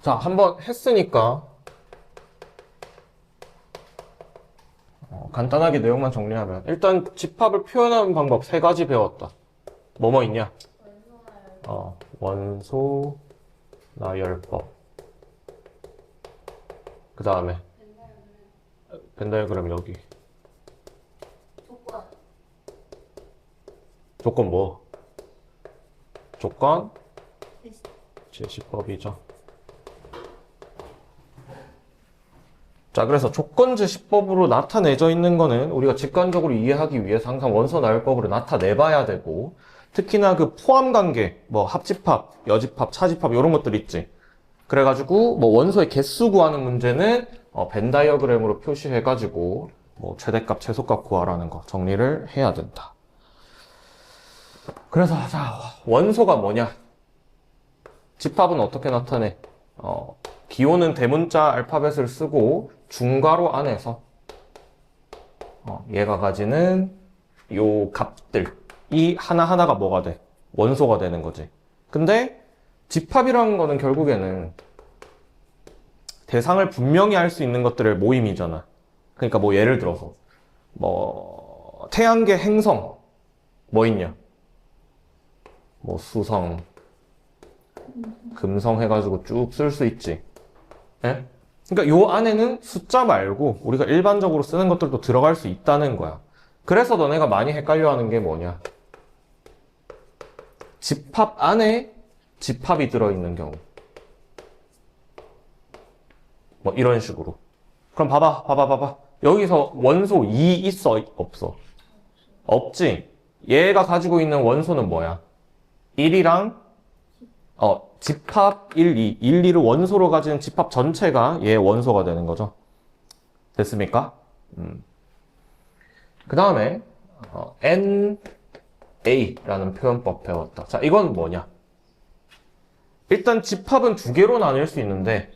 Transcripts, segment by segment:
자, 한번 했으니까 간단하게 내용만 정리하면 일단 집합을 표현하는 방법 세 가지 배웠다. 뭐뭐 있냐? 원소 나열법. 그 다음에 벤다이어그램 여기. 조건. 조건 뭐? 조건 제시법이죠. 자, 그래서 조건 제시법으로 나타내져 있는 거는 우리가 직관적으로 이해하기 위해서 항상 원소 나열법으로 나타내봐야 되고, 특히나 그 포함 관계, 뭐 합집합, 여집합, 차집합 이런 것들 있지. 그래가지고 뭐 원소의 개수 구하는 문제는 벤 다이어그램으로 표시해가지고 뭐 최대값, 최소값 구하라는 거 정리를 해야 된다. 그래서 자, 원소가 뭐냐? 집합은 어떻게 나타내? 기호는 대문자 알파벳을 쓰고 중괄호 안에서 얘가 가지는 요 값들이 하나하나가 뭐가 돼? 원소가 되는 거지. 근데 집합이라는 거는 결국에는 대상을 분명히 알 수 있는 것들의 모임이잖아. 그러니까 뭐 예를 들어서 뭐 태양계 행성 뭐 있냐? 뭐 수성, 금성 해가지고 쭉 쓸 수 있지. 예? 그러니까 요 안에는 숫자 말고 우리가 일반적으로 쓰는 것들도 들어갈 수 있다는 거야. 그래서 너네가 많이 헷갈려하는 게 뭐냐? 집합 안에 집합이 들어있는 경우. 뭐 이런 식으로. 그럼 봐봐. 여기서 원소 2 있어? 없어? 없지? 얘가 가지고 있는 원소는 뭐야? 1이랑 집합 1, 2. 1, 2를 원소로 가진 집합 전체가 얘의 원소가 되는 거죠. 됐습니까? 그 다음에 NA라는 표현법 배웠다. 자, 이건 뭐냐? 일단 집합은 두 개로 나뉠 수 있는데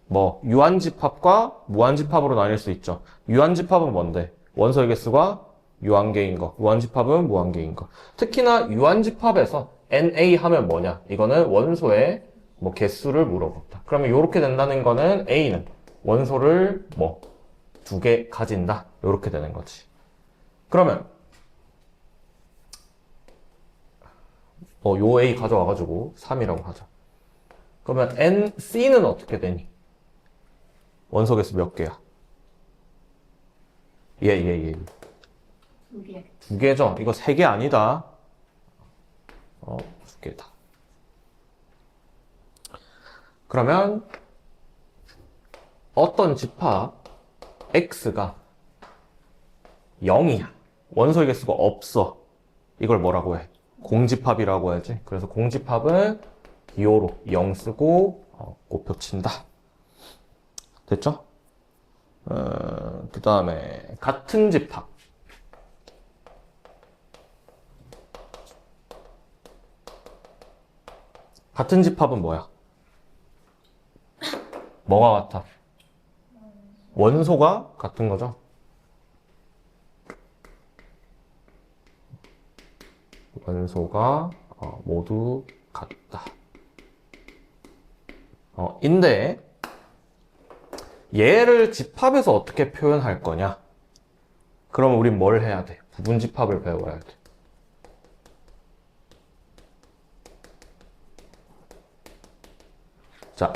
뭐 유한집합과 무한집합으로 나뉠 수 있죠. 유한집합은 뭔데? 원소의 개수가 유한계인 거. 무한집합은 무한계인 거. 특히나 유한집합에서 NA 하면 뭐냐? 이거는 원소의 뭐 개수를 물어본다. 그러면 이렇게 된다는 거는 A는 원소를 뭐 두 개 가진다. 이렇게 되는 거지. 그러면 요 A 가져와가지고 3이라고 하자. 그러면 NC는 어떻게 원소 개수 몇 개야? 예. 2개. 두 개죠? 이거 세 개 아니다. 두 개다. 그러면 어떤 집합 X가 0이야. 원소의 개수가 없어. 이걸 뭐라고 해? 공집합이라고 해야지. 그래서 공집합은 기호로 0 쓰고 곱표 친다. 됐죠? 그 다음에 같은 집합. 같은 집합은 뭐야? 뭐가 같아? 원소가 같은 거죠? 원소가 모두 같다. 인데 얘를 집합에서 어떻게 표현할 거냐? 그러면 우린 뭘 해야 돼? 부분집합을 배워야 돼. 자,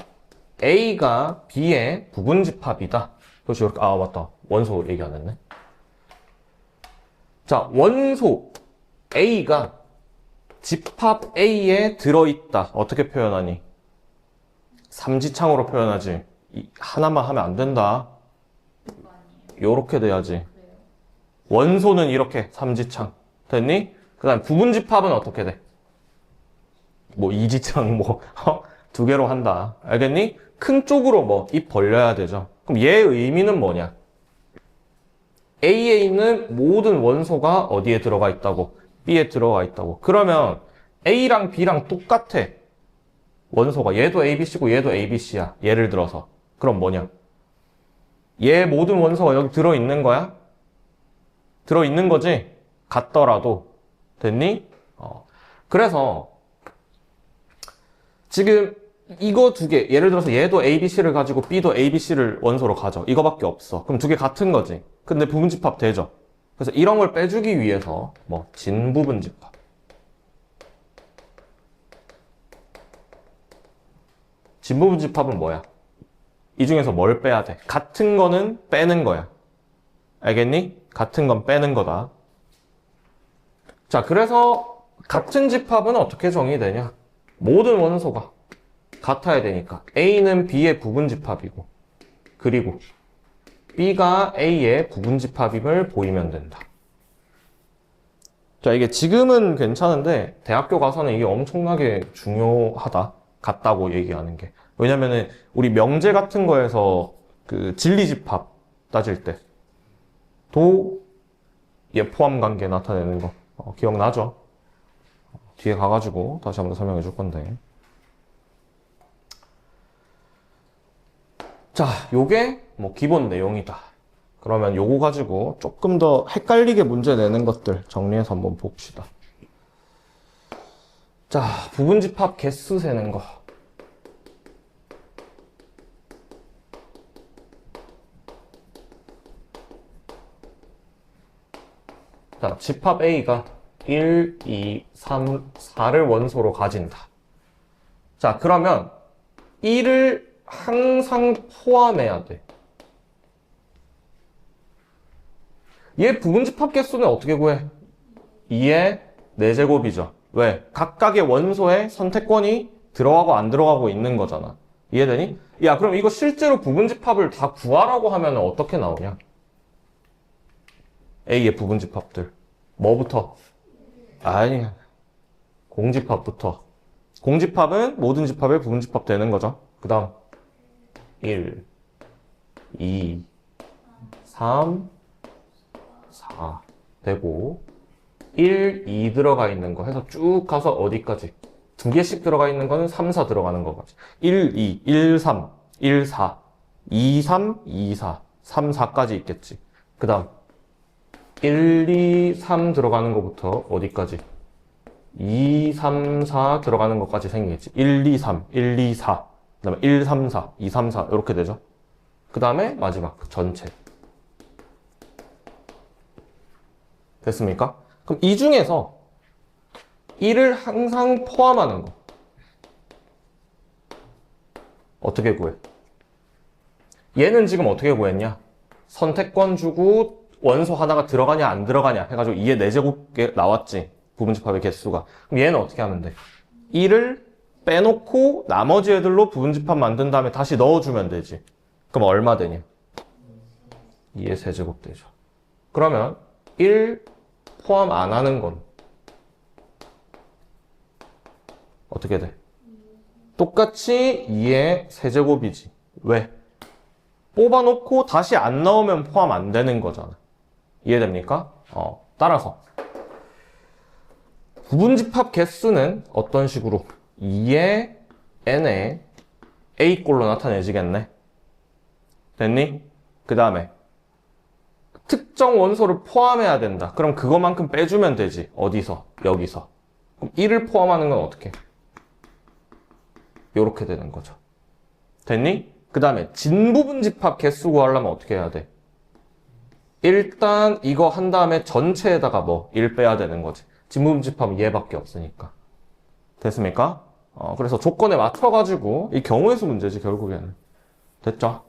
A가 B의 부분집합이다. 그렇지, 이렇게. 아, 맞다. 원소 얘기 안 했네. 자, 원소 A가 집합 A에 들어있다. 어떻게 표현하니? 삼지창으로 표현하지. 하나만 하면 안 된다. 요렇게 돼야지. 원소는 이렇게 삼지창. 됐니? 그 다음 부분집합은 어떻게 돼? 뭐 이지창 두 개로 한다. 알겠니? 큰 쪽으로 뭐 입 벌려야 되죠. 그럼 얘의 의미는 뭐냐? A에 있는 모든 원소가 어디에 들어가 있다고? B에 들어가 있다고. 그러면 A랑 B랑 똑같아. 원소가. 얘도 ABC고 얘도 ABC야. 예를 들어서. 그럼 뭐냐? 얘 모든 원소가 여기 들어있는 거야? 들어있는 거지? 같더라도. 됐니? 그래서 지금 이거 두 개, 예를 들어서 얘도 ABC를 가지고 B도 ABC를 원소로 가져. 이거밖에 없어. 그럼 두 개 같은 거지. 근데 부분집합 되죠. 그래서 이런 걸 빼주기 위해서 뭐 진부분집합. 진부분집합은 뭐야? 이 중에서 뭘 빼야 돼? 같은 거는 빼는 거야. 알겠니? 같은 건 빼는 거다. 자, 그래서 같은 집합은 어떻게 정의되냐? 모든 원소가 같아야 되니까 A는 B의 부분집합이고 그리고 B가 A의 부분집합임을 보이면 된다. 자, 이게 지금은 괜찮은데 대학교 가서는 이게 엄청나게 중요하다. 같다고 얘기하는 게. 왜냐면은 우리 명제 같은 거에서 그 진리집합 따질 때 도 얘 포함 관계 나타내는 거 기억나죠? 뒤에 가가지고 다시 한번 설명해 줄 건데. 자, 요게 뭐 기본 내용이다. 그러면 요거 가지고 조금 더 헷갈리게 문제 내는 것들 정리해서 한번 봅시다. 자, 부분집합 개수 세는 거. 자, 집합 A가 1, 2, 3, 4를 원소로 가진다. 자, 그러면 1을 항상 포함해야 돼. 얘 부분집합 개수는 어떻게 구해? 2의 4제곱이죠. 왜? 각각의 원소에 선택권이 들어가고 안 들어가고 있는 거잖아. 이해되니? 야, 그럼 이거 실제로 부분집합을 다 구하라고 하면 어떻게 나오냐? A의 부분집합들. 뭐부터? 아니, 공집합부터. 공집합은 모든 집합의 부분집합 되는 거죠. 그 다음 1, 2, 3, 4 되고 1, 2 들어가 있는 거 해서 쭉 가서 어디까지? 두 개씩 들어가 있는 거는 3, 4 들어가는 거까지. 1, 2, 1, 3, 1, 4, 2, 3, 2, 4, 3, 4까지 있겠지. 그 다음 1, 2, 3 들어가는 것부터 어디까지? 2, 3, 4 들어가는 것까지 생기겠지. 1, 2, 3, 1, 2, 4. 그 다음에 1, 3, 4, 2, 3, 4 이렇게 되죠. 그 다음에 마지막 전체. 됐습니까? 그럼 이 중에서 1을 항상 포함하는 거 어떻게 구해? 얘는 지금 어떻게 구했냐? 선택권 주고 원소 하나가 들어가냐 안 들어가냐 해가지고 2의 4제곱 나왔지. 부분집합의 개수가. 그럼 얘는 어떻게 하면 돼? 1을 빼놓고 나머지 애들로 부분집합 만든 다음에 다시 넣어주면 되지. 그럼 얼마 되냐? 2의 세제곱 되죠. 그러면 1 포함 안 하는 건 어떻게 돼? 똑같이 2의 세제곱이지. 왜? 뽑아놓고 다시 안 넣으면 포함 안 되는 거잖아. 이해됩니까? 따라서 부분집합 개수는 어떤 식으로? 2의 n의 a꼴로 나타내지겠네. 됐니? 그 다음에 특정 원소를 포함해야 된다. 그럼 그거만큼 빼주면 되지. 어디서? 여기서. 그럼 1을 포함하는 건 어떻게? 요렇게 되는 거죠. 됐니? 그 다음에 진부분집합 개수 구하려면 어떻게 해야 돼? 일단 이거 한 다음에 전체에다가 1 빼야 되는 거지. 진부분집합은 얘밖에 없으니까. 됐습니까? 그래서 조건에 맞춰가지고 이 경우의 수 문제지 결국에는. 됐죠?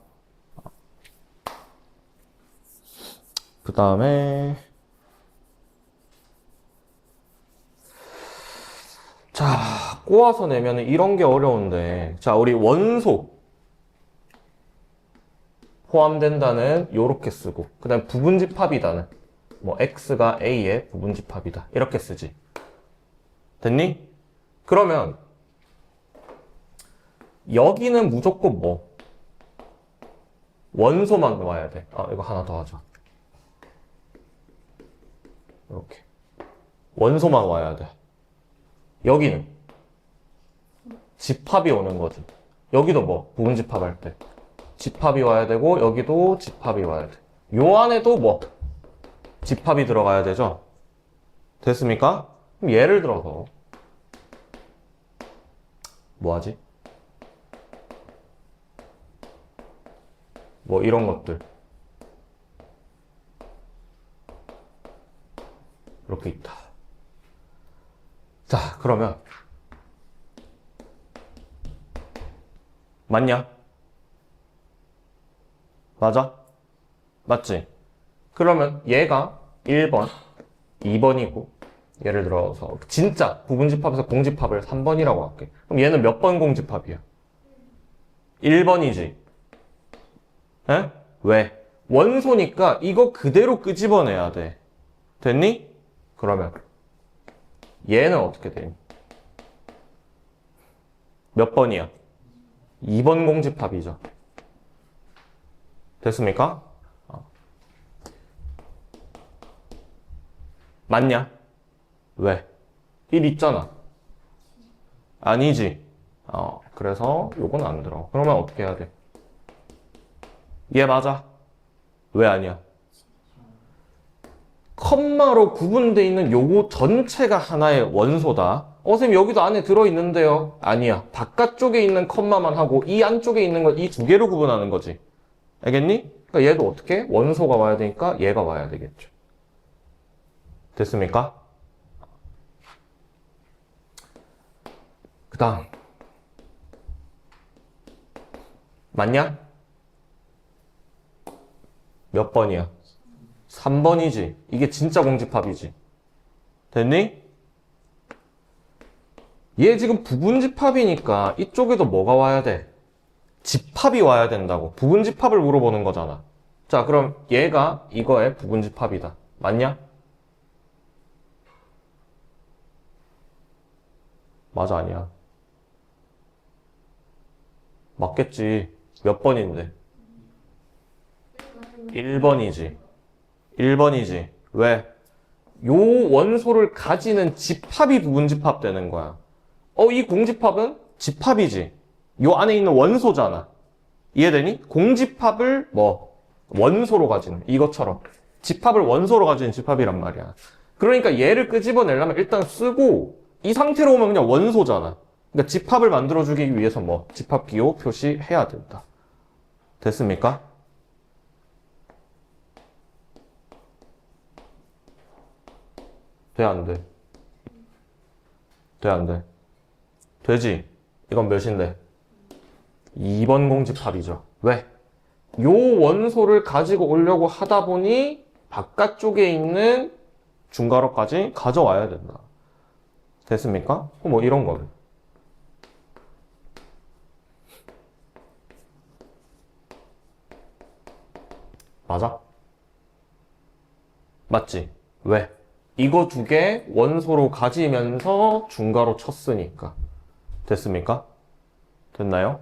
그 다음에 자, 꼬아서 내면 이런 게 어려운데 자, 우리 원소 포함된다는 요렇게 쓰고 그 다음에 부분집합이다는 X가 A의 부분집합이다 이렇게 쓰지. 됐니? 그러면 여기는 무조건 원소만 와야 돼. 이거 하나 더 하자. 이렇게 원소만 와야 돼. 여기는 집합이 오는 거지. 여기도 부분집합 할 때 집합이 와야 되고 여기도 집합이 와야 돼. 요 안에도 집합이 들어가야 되죠. 됐습니까? 그럼 예를 들어서 뭐 하지? 뭐 이런 것들 이렇게 있다. 자, 그러면 맞냐? 맞아? 맞지? 그러면 얘가 1번, 2번이고 예를 들어서 진짜 부분집합에서 공집합을 3번이라고 할게. 그럼 얘는 몇 번 공집합이야? 1번이지. 에? 왜? 원소니까 이거 그대로 끄집어내야 돼. 됐니? 그러면 얘는 어떻게 되니? 몇 번이야? 2번 공집합이죠. 됐습니까? 맞냐? 왜? 1 있잖아. 아니지. 그래서 요건 안 들어. 그러면 어떻게 해야 돼? 얘 맞아. 왜 아니야? 컴마로 구분되어 있는 요거 전체가 하나의 원소다. 선생님 여기도 안에 들어있는데요. 아니야. 바깥쪽에 있는 컴마만 하고 이 안쪽에 있는 건 이 두 개로 구분하는 거지. 알겠니? 그러니까 얘도 어떻게? 원소가 와야 되니까 얘가 와야 되겠죠. 됐습니까? 그 다음 맞냐? 몇 번이야? 3번이지. 이게 진짜 공집합이지. 됐니? 얘 지금 부분집합이니까 이쪽에도 뭐가 와야 돼? 집합이 와야 된다고. 부분집합을 물어보는 거잖아. 자, 그럼 얘가 이거의 부분집합이다. 맞냐? 맞아, 아니야? 맞겠지. 몇 번인데? 1번이지. 1번이지. 왜? 요 원소를 가지는 집합이 부분집합 되는 거야. 이 공집합은 집합이지. 요 안에 있는 원소잖아. 이해되니? 공집합을 원소로 가지는 이것처럼 집합을 원소로 가지는 집합이란 말이야. 그러니까 얘를 끄집어내려면 일단 쓰고 이 상태로 오면 그냥 원소잖아. 그러니까 집합을 만들어주기 위해서 집합기호 표시해야 된다. 됐습니까? 돼, 안 돼? 돼, 안 돼? 되지? 이건 몇인데? 2번 공집합이죠. 왜? 요 원소를 가지고 오려고 하다 보니 바깥쪽에 있는 중괄호까지 가져와야 된다. 됐습니까? 뭐 이런 거는. 맞아? 맞지? 왜? 이거 두 개 원소로 가지면서 중괄호 쳤으니까. 됐습니까? 됐나요?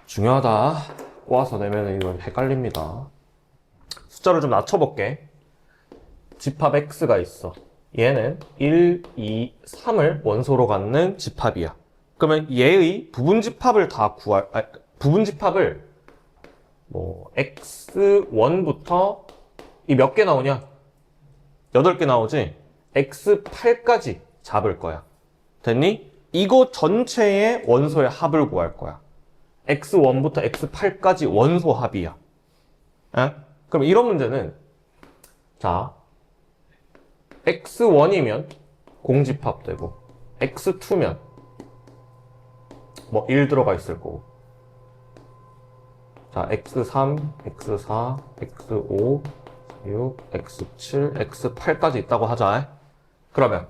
중요하다. 꼬아서 내면 이거 헷갈립니다. 숫자를 좀 낮춰볼게. 집합 X가 있어. 얘는 1, 2, 3을 원소로 갖는 집합이야. 그러면 얘의 부분집합을 부분집합을 X1부터 이 몇 개 나오냐? 8개 나오지? X8까지 잡을 거야. 됐니? 이거 전체의 원소의 합을 구할 거야. X1부터 X8까지 원소 합이야. 에? 그럼 이런 문제는 자 X1이면 공집합 되고 X2면 1 들어가 있을 거고 자 X3, X4, X5, X6, X7, X8까지 있다고 하자. 그러면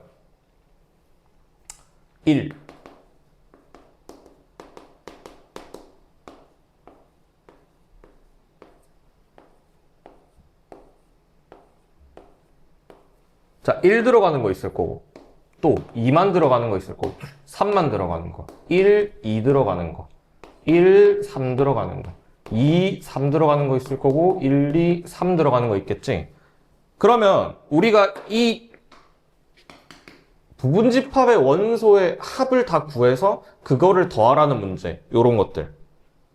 1 자, 1 들어가는 거 있을 거고, 또 2만 들어가는 거 있을 거고, 3만 들어가는 거, 1, 2 들어가는 거, 1, 3 들어가는 거, 2, 3 들어가는 거 있을 거고, 1, 2, 3 들어가는 거 있겠지? 그러면 우리가 이 부분집합의 원소의 합을 다 구해서 그거를 더하라는 문제, 요런 것들.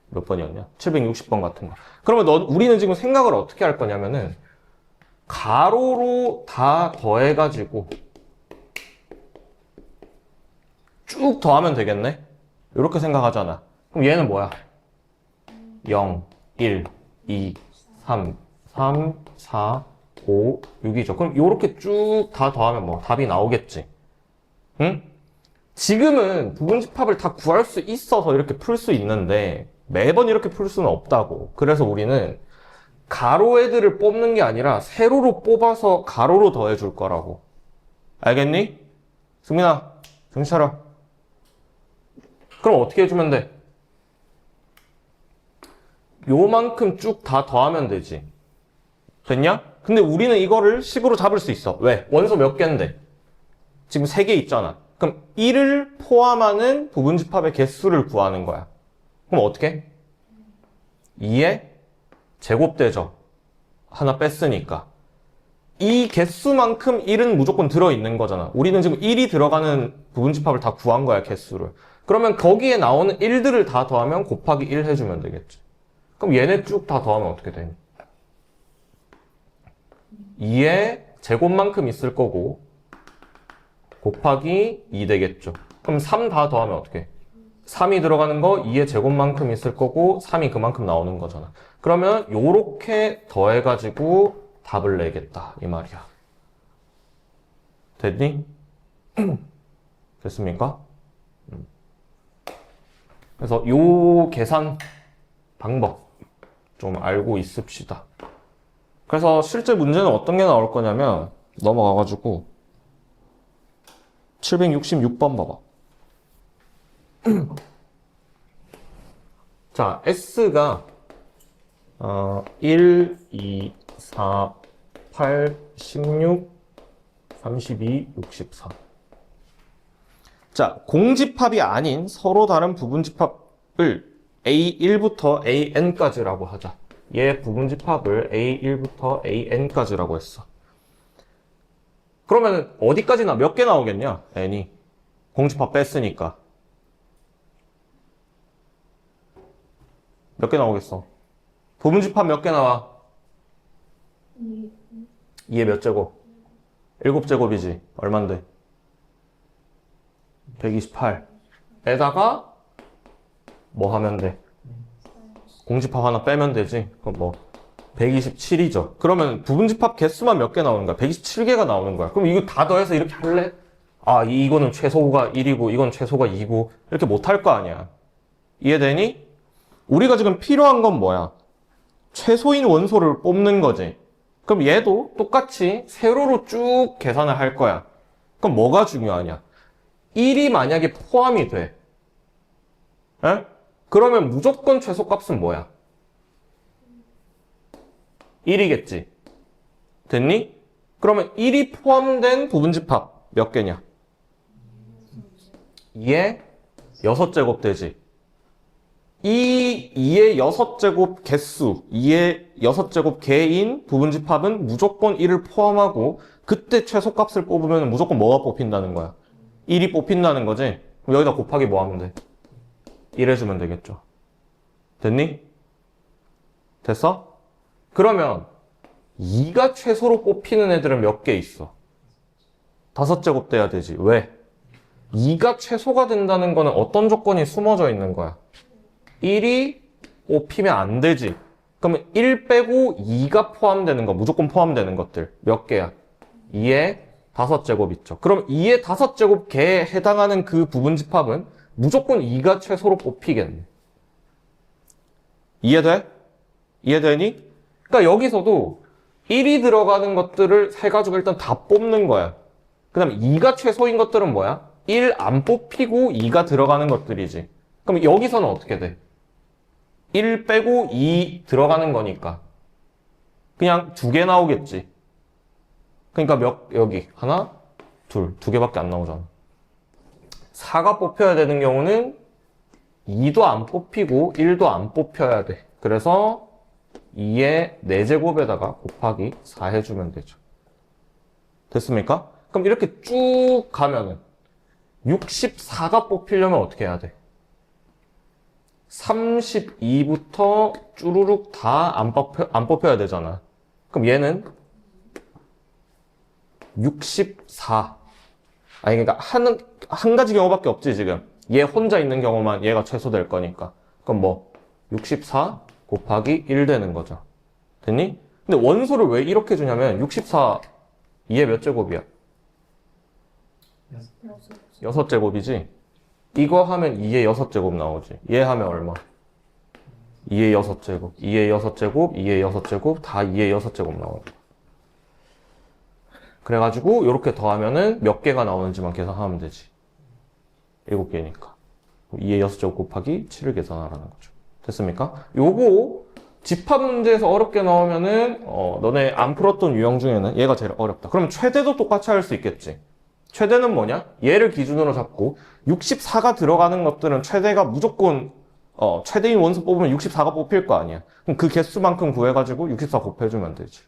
몇 번이었냐? 760번 같은 거. 그러면 우리는 지금 생각을 어떻게 할 거냐면은, 가로로 다 더해가지고 쭉 더하면 되겠네? 이렇게 생각하잖아. 그럼 얘는 뭐야? 0, 1, 2, 3, 3, 4, 5, 6이죠. 그럼 요렇게 쭉 다 더하면 뭐 답이 나오겠지. 응? 지금은 부분집합을 다 구할 수 있어서 이렇게 풀 수 있는데 매번 이렇게 풀 수는 없다고. 그래서 우리는 가로 애들을 뽑는 게 아니라 세로로 뽑아서 가로로 더해줄 거라고. 알겠니? 승민아, 정신 차려. 그럼 어떻게 해주면 돼? 요만큼 쭉 다 더하면 되지. 됐냐? 근데 우리는 이거를 식으로 잡을 수 있어. 왜? 원소 몇 개인데? 지금 3개 있잖아. 그럼 1을 포함하는 부분집합의 개수를 구하는 거야. 그럼 어떻게? 2의 제곱되죠. 하나 뺐으니까. 이 개수만큼 1은 무조건 들어있는 거잖아. 우리는 지금 1이 들어가는 부분집합을 다 구한 거야, 개수를. 그러면 거기에 나오는 1들을 다 더하면 곱하기 1 해주면 되겠지. 그럼 얘네 쭉 다 더하면 어떻게 되니? 2의 제곱만큼 있을 거고 곱하기 2 되겠죠. 그럼 3 다 더하면 어떻게? 3이 들어가는 거 2의 제곱만큼 있을 거고 3이 그만큼 나오는 거잖아. 그러면 요렇게 더해가지고 답을 내겠다 이 말이야. 됐니? 됐습니까? 그래서 요 계산 방법 좀 알고 있읍시다. 그래서 실제 문제는 어떤 게 나올 거냐면 넘어가가지고 766번 봐봐. 자, S가 1, 2, 4, 8, 16, 32, 64. 자, 공집합이 아닌 서로 다른 부분집합을 A1부터 AN까지라고 하자. 얘 부분집합을 A1부터 AN까지라고 했어. 그러면 어디까지나 몇 개 나오겠냐? N이. 공집합 뺐으니까. 몇 개 나오겠어? 부분집합 몇 개 나와? 2의 몇 제곱? 7제곱이지. 얼만데? 128. 에다가 뭐 하면 돼? 공집합 하나 빼면 되지. 그럼 뭐 127이죠. 그러면 부분집합 개수만 몇 개 나오는 거야? 127개가 나오는 거야. 그럼 이거 다 더해서 이렇게 할래? 아, 이거는 최소가 1이고 이건 최소가 2고 이렇게 못 할 거 아니야. 이해되니? 우리가 지금 필요한 건 뭐야? 최소인 원소를 뽑는 거지. 그럼 얘도 똑같이 세로로 쭉 계산을 할 거야. 그럼 뭐가 중요하냐? 1이 만약에 포함이 돼. 에? 그러면 무조건 최소값은 뭐야? 1이겠지. 됐니? 그러면 1이 포함된 부분집합 몇 개냐? 2의 6제곱 되지. 이 2의 6제곱 개수, 2의 6제곱 개인 부분집합은 무조건 1을 포함하고 그때 최소값을 뽑으면 무조건 뭐가 뽑힌다는 거야? 1이 뽑힌다는 거지? 그럼 여기다 곱하기 뭐 하면 돼? 1 해주면 되겠죠. 됐니? 됐어? 그러면 2가 최소로 뽑히는 애들은 몇 개 있어? 5제곱 돼야 되지. 왜? 2가 최소가 된다는 거는 어떤 조건이 숨어져 있는 거야? 1이 뽑히면 안 되지. 그러면 1 빼고 2가 포함되는 거, 무조건 포함되는 것들 몇 개야? 2의 5제곱 있죠. 그럼 2의 5제곱 개에 해당하는 그 부분집합은 무조건 2가 최소로 뽑히겠네. 이해돼? 이해되니? 그러니까 여기서도 1이 들어가는 것들을 해가지고 일단 다 뽑는 거야. 그 다음에 2가 최소인 것들은 뭐야? 1 안 뽑히고 2가 들어가는 것들이지. 그럼 여기서는 어떻게 돼? 1 빼고 2 들어가는 거니까 그냥 2개 나오겠지. 그러니까 여기 하나, 둘, 2개밖에 안 나오잖아. 4가 뽑혀야 되는 경우는 2도 안 뽑히고 1도 안 뽑혀야 돼. 그래서 2의 4제곱에다가 곱하기 4 해주면 되죠. 됐습니까? 그럼 이렇게 쭉 가면은 64가 뽑히려면 어떻게 해야 돼? 32부터 쭈루룩 다 안 뽑혀야 되잖아. 그럼 얘는 64. 아니, 그러니까 한 가지 경우밖에 없지, 지금. 얘 혼자 있는 경우만 얘가 최소될 거니까. 그럼 뭐, 64 곱하기 1 되는 거죠. 됐니? 근데 원소를 왜 이렇게 주냐면 64 2의 몇 제곱이야? 6제곱이지? 이거 하면 2의 6제곱 나오지. 얘 하면 얼마? 2의 6제곱, 2의 6제곱, 2의 6제곱, 다 2의 6제곱 나오는 거야. 그래가지고 이렇게 더하면은 몇 개가 나오는지만 계산하면 되지. 7개니까. 2의 6제곱 곱하기 7을 계산하라는 거죠. 됐습니까? 요거 집합 문제에서 어렵게 나오면은 너네 안 풀었던 유형 중에는 얘가 제일 어렵다. 그럼 최대도 똑같이 할 수 있겠지. 최대는 뭐냐? 얘를 기준으로 잡고 64가 들어가는 것들은 최대가 무조건 최대인 원소 뽑으면 64가 뽑힐 거 아니야. 그럼 그 개수만큼 구해가지고 64 곱해주면 되지.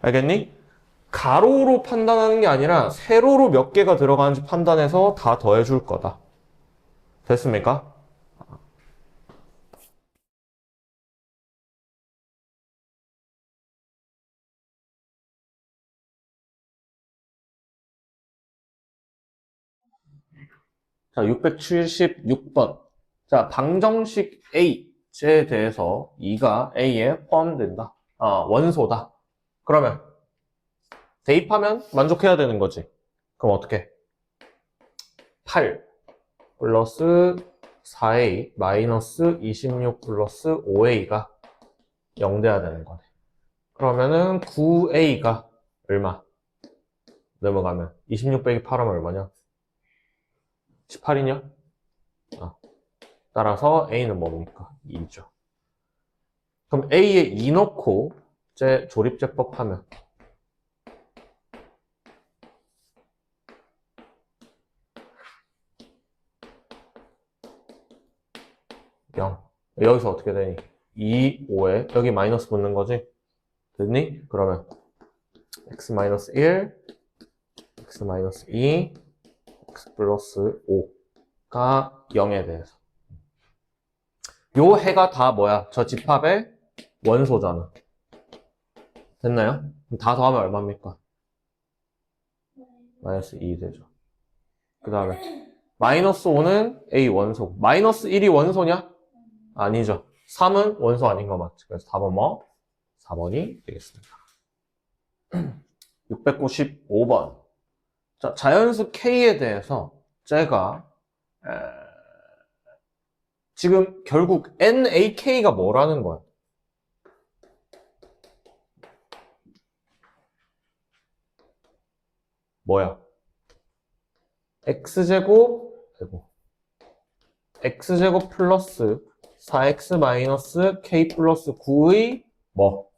알겠니? 가로로 판단하는 게 아니라 세로로 몇 개가 들어가는지 판단해서 다 더해줄 거다. 됐습니까? 자, 676번. 자, 방정식 A에 대해서 2가 A에 포함된다. 원소다. 그러면 대입하면 만족해야 되는 거지. 그럼 어떻게? 8 플러스 4A 마이너스 26 플러스 5A가 0 돼야 되는 거네. 그러면은 9A가 얼마? 넘어가면 26 빼기 8 하면 얼마냐? 18이냐? 따라서 A는 뭡니까? 2죠. 그럼 A에 2 넣고 이제 조립제법 하면 0. 여기서 어떻게 되니? 2, 5에 여기 마이너스 붙는 거지? 됐니? 그러면 x 마이너스 1, x 마이너스 2, x 플러스 5가 0에 대해서. 요 해가 다 뭐야? 저 집합의 원소잖아. 됐나요? 그럼 다 더하면 얼마입니까? 마이너스 2 되죠. 그 다음에 마이너스 5는 A 원소. 마이너스 1이 원소냐? 아니죠. 3은 원소 아닌 거 맞지? 그래서 답은 뭐? 4번이 되겠습니다. 695번. 자, 자연수 K에 대해서 제가 지금 결국 NAK가 뭐라는 거야? 뭐야? X제곱 X제곱 플러스 4X 마이너스 K 플러스 9의 뭐?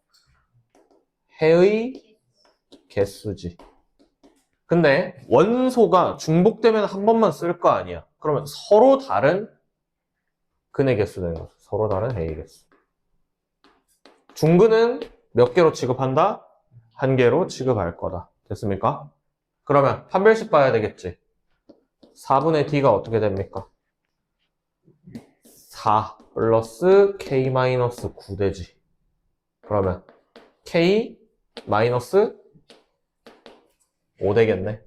해의 개수지. 근데 원소가 중복되면 한 번만 쓸 거 아니야. 그러면 서로 다른 근의 개수 되는 거죠. 서로 다른 해의 개수. 중근은 몇 개로 취급한다? 한 개로 취급할 거다. 됐습니까? 그러면 판별식 봐야 되겠지. 4분의 D가 어떻게 됩니까? 4 플러스 K 마이너스 9 되지. 그러면 K 마이너스 5 되겠네.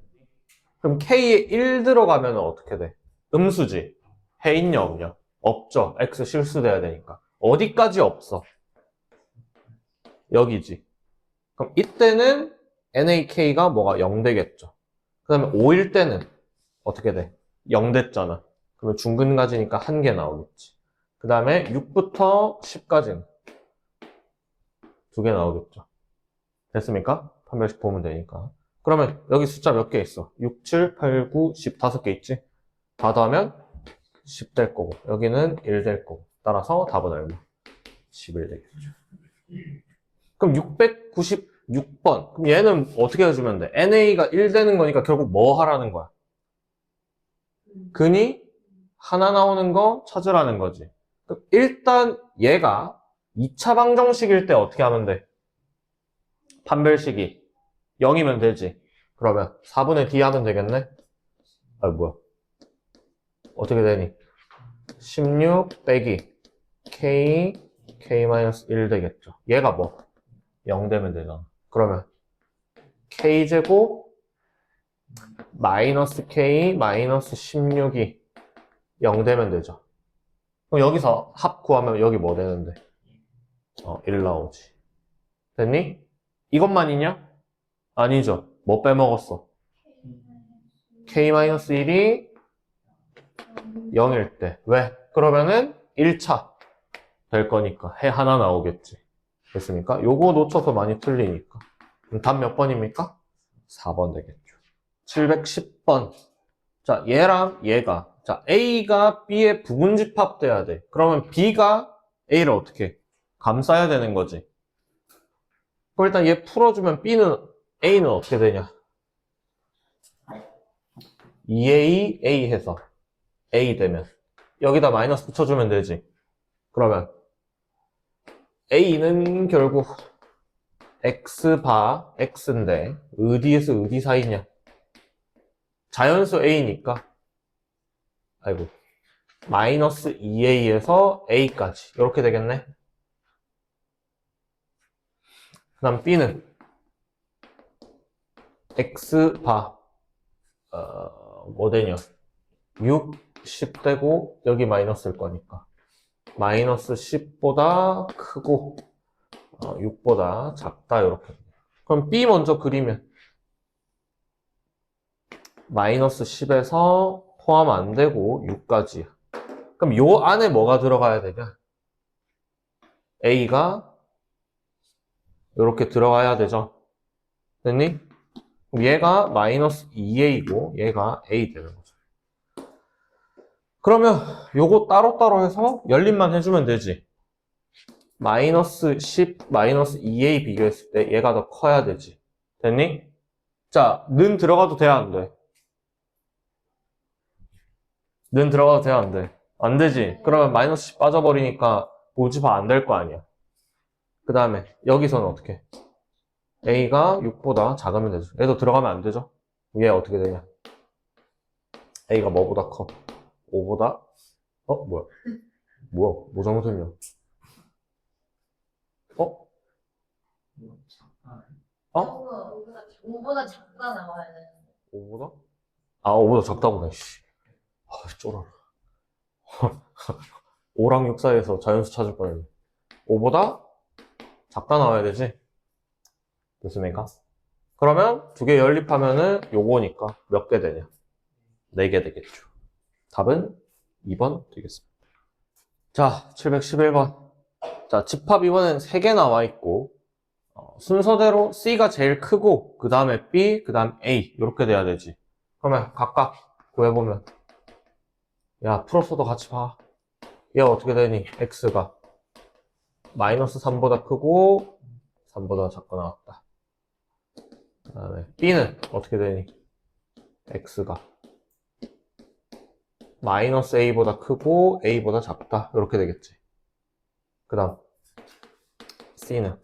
그럼 K에 1 들어가면 어떻게 돼? 음수지. 해 있냐 없냐? 없죠. X 실수돼야 되니까. 어디까지 없어? 여기지. 그럼 이때는 NAK가 뭐가 0 되겠죠. 그 다음에 5일 때는 어떻게 돼? 0 됐잖아. 그러면 중근 가지니까 1개 나오겠지. 그 다음에 6부터 10까지는 2개 나오겠죠. 됐습니까? 판별식 보면 되니까. 그러면 여기 숫자 몇 개 있어? 6, 7, 8, 9, 10 5개 있지? 다 더하면 10 될 거고 여기는 1 될 거고 따라서 답은 얼마? 11 되겠죠. 그럼 696번 그럼 얘는 어떻게 해주면 돼? NA가 1 되는 거니까 결국 뭐 하라는 거야? 근이 하나 나오는 거 찾으라는 거지. 그럼 일단 얘가 2차 방정식일 때 어떻게 하면 돼? 판별식이 0이면 되지. 그러면 4분의 D 하면 되겠네? 아, 뭐야. 어떻게 되니? 16 빼기 K, K-1 되겠죠. 얘가 뭐? 0 되면 되잖아. 그러면 K제곱 마이너스 K 마이너스 16이 0 되면 되죠. 그럼 여기서 합 구하면 여기 뭐 되는데? 1 나오지. 됐니? 이것만이냐? 아니죠. 뭐 빼먹었어? k-1이 0일 때. 왜? 그러면은 1차 될 거니까 해 하나 나오겠지. 됐습니까? 요거 놓쳐서 많이 틀리니까. 그럼 답 몇 번입니까? 4번 되겠죠. 710번. 자, 얘랑 얘가. 자, A가 B의 부분집합돼야 돼. 그러면 B가 A를 어떻게? 감싸야 되는 거지. 그럼 일단 얘 풀어주면 A는 어떻게 되냐? 2A, A 해서 A 되면 여기다 마이너스 붙여주면 되지. 그러면 A는 결국 X바 X인데 어디에서 어디 사이냐? 자연수 A니까 아이고 마이너스 2A에서 A까지 이렇게 되겠네. 그 다음 B는 X바 뭐 되냐? 6, 10 되고 여기 마이너스일 거니까 마이너스 10보다 크고 6보다 작다 이렇게. 그럼 B 먼저 그리면 마이너스 10에서 포함 안 되고 6까지. 그럼 요 안에 뭐가 들어가야 되냐? A가 이렇게 들어가야 되죠. 됐니? 그럼 얘가 마이너스 2A고 얘가 A 되는 거죠. 그러면 요거 따로따로 해서 연립만 해주면 되지. 마이너스 10, 마이너스 2A 비교했을 때 얘가 더 커야 되지. 됐니? 자, 는 들어가도 돼, 안 돼? 는 들어가도 돼, 안 돼? 안 되지. 그러면 마이너스 10 빠져버리니까 모집화 안 될 거 아니야. 그 다음에 여기서는 어떻게? A가 6보다 작으면 되죠. 얘도 들어가면 안 되죠? 얘 어떻게 되냐? A가 뭐보다 커? 5보다? 뭐야? 뭐 잘못했냐? 5보다 작다 나와야 되는데. 5보다? 5보다 작다구나, 씨. 쫄아. 5랑 6 사이에서 자연수 찾을 뻔했네. 5보다 작다 나와야 되지? 됐습니까? 그러면 두 개 연립하면은 요거니까 몇 개 되냐? 4개 되겠죠. 답은 2번 되겠습니다. 자, 711번. 자, 집합 이번엔 3개 나와 있고, 순서대로 C가 제일 크고, 그 다음에 B, 그 다음 A, 이렇게 돼야 되지. 그러면 각각 구해보면, 야, 풀었어도 같이 봐. 얘가 어떻게 되니? X가 마이너스 3보다 크고, 3보다 작고 나왔다. 그 다음에 B는 어떻게 되니? X가 마이너스 A보다 크고 A보다 작다. 이렇게 되겠지. 그 다음 C는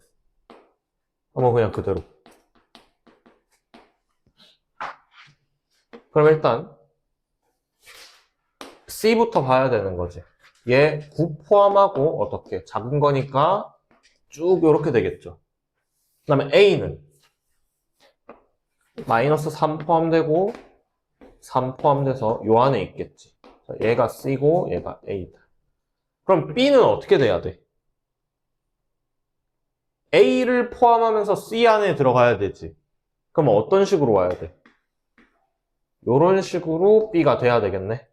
한번 그냥 그대로. 그럼 일단 C부터 봐야 되는 거지. 얘 9 포함하고 어떻게? 작은 거니까 쭉 이렇게 되겠죠. 그 다음에 A는 마이너스 3 포함되고 3 포함돼서 요 안에 있겠지. 얘가 C고 얘가 A다. 그럼 B는 어떻게 돼야 돼? A를 포함하면서 C 안에 들어가야 되지. 그럼 어떤 식으로 와야 돼? 요런 식으로 B가 돼야 되겠네.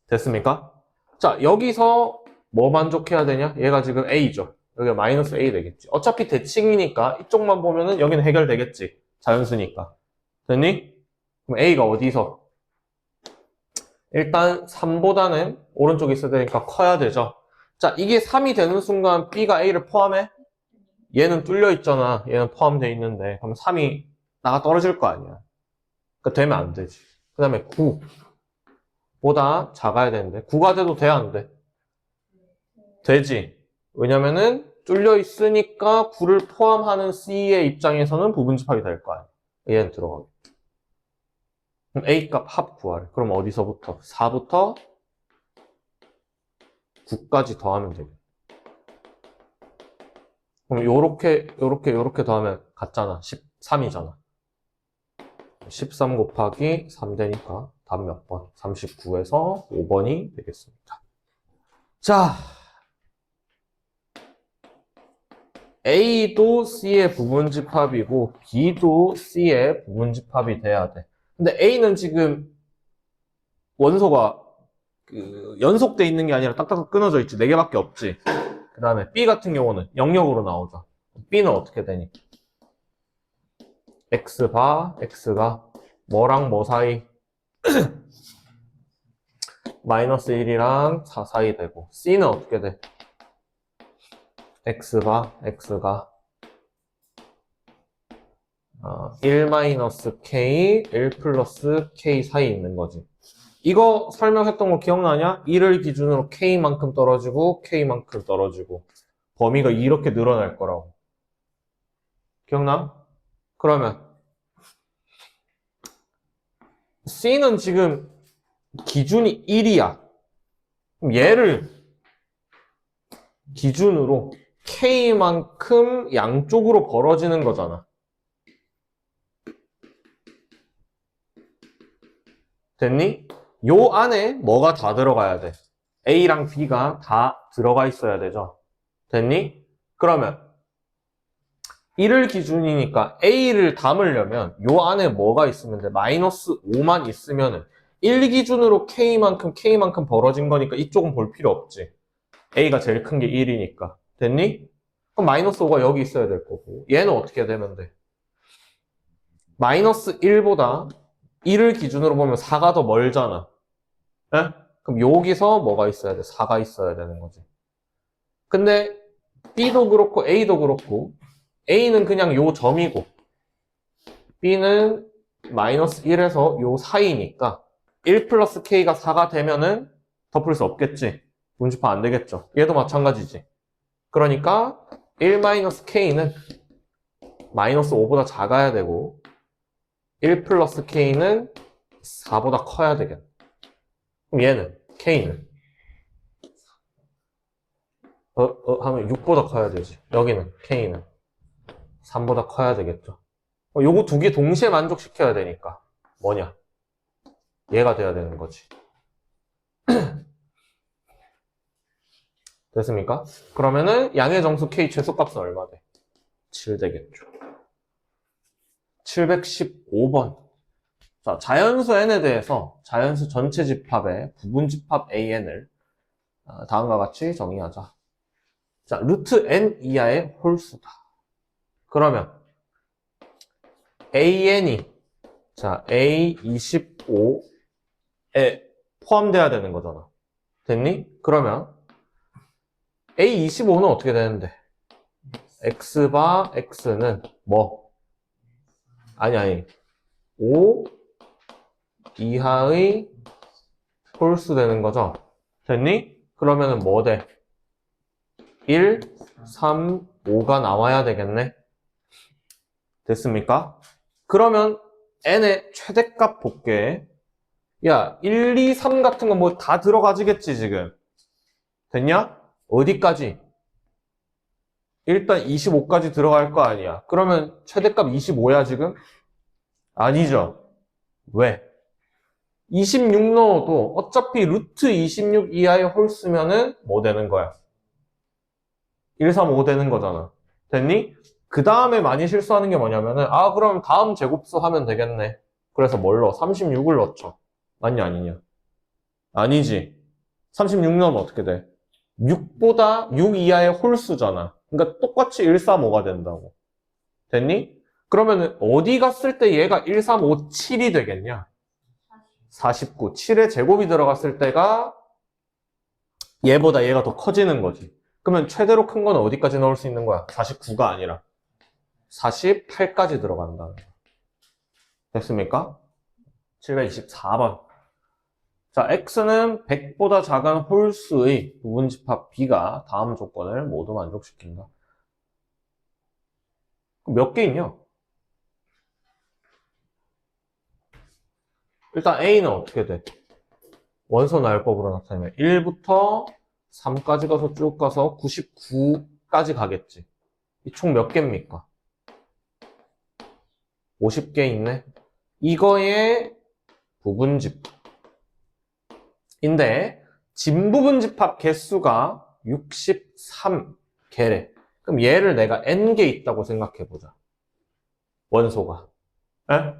됐습니까? 자, 여기서 뭐 만족해야 되냐? 얘가 지금 A죠. 여기가 마이너스 A 되겠지. 어차피 대칭이니까 이쪽만 보면은 여기는 해결되겠지. 자연수니까. 됐니? 그럼 A가 어디서? 일단 3보다는 오른쪽에 있어야 되니까 커야 되죠. 자, 이게 3이 되는 순간 B가 A를 포함해? 얘는 뚫려 있잖아. 얘는 포함되어 있는데. 그럼 3이 나가 떨어질 거 아니야. 그러니까 되면 안 되지. 그 다음에 9보다 작아야 되는데 9가 돼도 돼, 안 돼? 되지. 왜냐면은 뚫려 있으니까 9를 포함하는 C의 입장에서는 부분집합이 될 거 아니야. 얘는 들어가고. 그럼 A값 합 구하래. 그럼 어디서부터? 4부터 9까지 더하면 되겠다. 그럼 요렇게 더하면 같잖아. 13이잖아. 13 곱하기 3 되니까 답 몇 번? 39에서 5번이 되겠습니다. 자, A도 C의 부분집합이고 B도 C의 부분집합이 돼야 돼. 근데 A는 지금 원소가 연속돼 있는 게 아니라 딱딱 끊어져 있지. 4개밖에 없지. 그 다음에 B 같은 경우는 영역으로 나오죠. B는 어떻게 되니? X 바, X가 뭐랑 뭐 사이? 마이너스 1이랑 4 사이 되고 C는 어떻게 돼? X 바, X가 1 마이너스 K, 1 플러스 K 사이 있는 거지. 이거 설명했던 거 기억나냐? 1을 기준으로 K만큼 떨어지고 K만큼 떨어지고 범위가 이렇게 늘어날 거라고. 기억나? 그러면 C는 지금 기준이 1이야. 그럼 얘를 기준으로 K만큼 양쪽으로 벌어지는 거잖아. 됐니? 요 안에 뭐가 다 들어가야 돼? A랑 B가 다 들어가 있어야 되죠. 됐니? 그러면 1을 기준이니까 A를 담으려면 요 안에 뭐가 있으면 돼? 마이너스 5만 있으면은 1 기준으로 K만큼 벌어진 거니까 이쪽은 볼 필요 없지. A가 제일 큰 게 1이니까. 됐니? 그럼 마이너스 5가 여기 있어야 될 거고. 얘는 어떻게 되면 돼? 마이너스 1보다 1을 기준으로 보면 4가 더 멀잖아. 에? 그럼 여기서 뭐가 있어야 돼? 4가 있어야 되는 거지. 근데 B도 그렇고 A도 그렇고 A는 그냥 요 점이고 B는 마이너스 1에서 요 사이니까 1 플러스 K가 4가 되면은 덮을 수 없겠지. 분집합 안 되겠죠. 얘도 마찬가지지. 그러니까 1 마이너스 K는 마이너스 5보다 작아야 되고 1 플러스 K는 4보다 커야 되겠다. 그럼 얘는 K는 하면 6보다 커야 되지. 여기는 K는 3보다 커야 되겠죠. 요거 두 개 동시에 만족시켜야 되니까 뭐냐? 얘가 돼야 되는 거지. 됐습니까? 그러면은 양의 정수 K 최소값은 얼마 돼? 7 되겠죠. 715번. 자, 자연수 N에 대해서 자연수 전체 집합의 부분집합 AN을 다음과 같이 정의하자. 자, 루트 N 이하의 홀수다. 그러면 AN이 자, A25에 포함돼야 되는 거잖아. 됐니? 그러면 A25는 어떻게 되는데? X바 X는 뭐? 아니 5 이하의 홀수 되는 거죠. 됐니? 그러면은 뭐 돼? 1, 3, 5가 나와야 되겠네. 됐습니까? 그러면 n의 최대값 볼게. 야, 1, 2, 3 같은 거 뭐 다 들어가지겠지 지금. 됐냐? 어디까지? 일단 25까지 들어갈 거 아니야. 그러면 최대값 25야 지금? 아니죠. 왜? 26 넣어도 어차피 루트 26 이하의 홀수면은 뭐 되는 거야? 1, 3, 5 되는 거잖아. 됐니? 그 다음에 많이 실수하는 게 뭐냐면은 그럼 다음 제곱수 하면 되겠네. 그래서 뭘 넣어? 36을 넣죠. 맞냐 아니냐? 아니지. 36 넣으면 어떻게 돼? 6보다 6 이하의 홀수잖아. 그러니까 똑같이 1, 3, 5가 된다고. 됐니? 그러면은 어디 갔을 때 얘가 1, 3, 5, 7이 되겠냐? 49. 7의 제곱이 들어갔을 때가 얘보다 얘가 더 커지는 거지. 그러면 최대로 큰 건 어디까지 넣을 수 있는 거야? 49가 아니라 48까지 들어간다는 거야. 됐습니까? 724번. 자, X는 100보다 작은 홀수의 부분집합 B가 다음 조건을 모두 만족시킨다. 그럼 몇 개 있냐? 일단 A는 어떻게 돼? 원소 나열법으로 나타내면 1부터 3까지 가서 쭉 가서 99까지 가겠지. 이 총 몇 개입니까? 50개 있네. 이거의 부분집합인데 진부분집합 개수가 63개래. 그럼 얘를 내가 n개 있다고 생각해보자. 원소가. 에?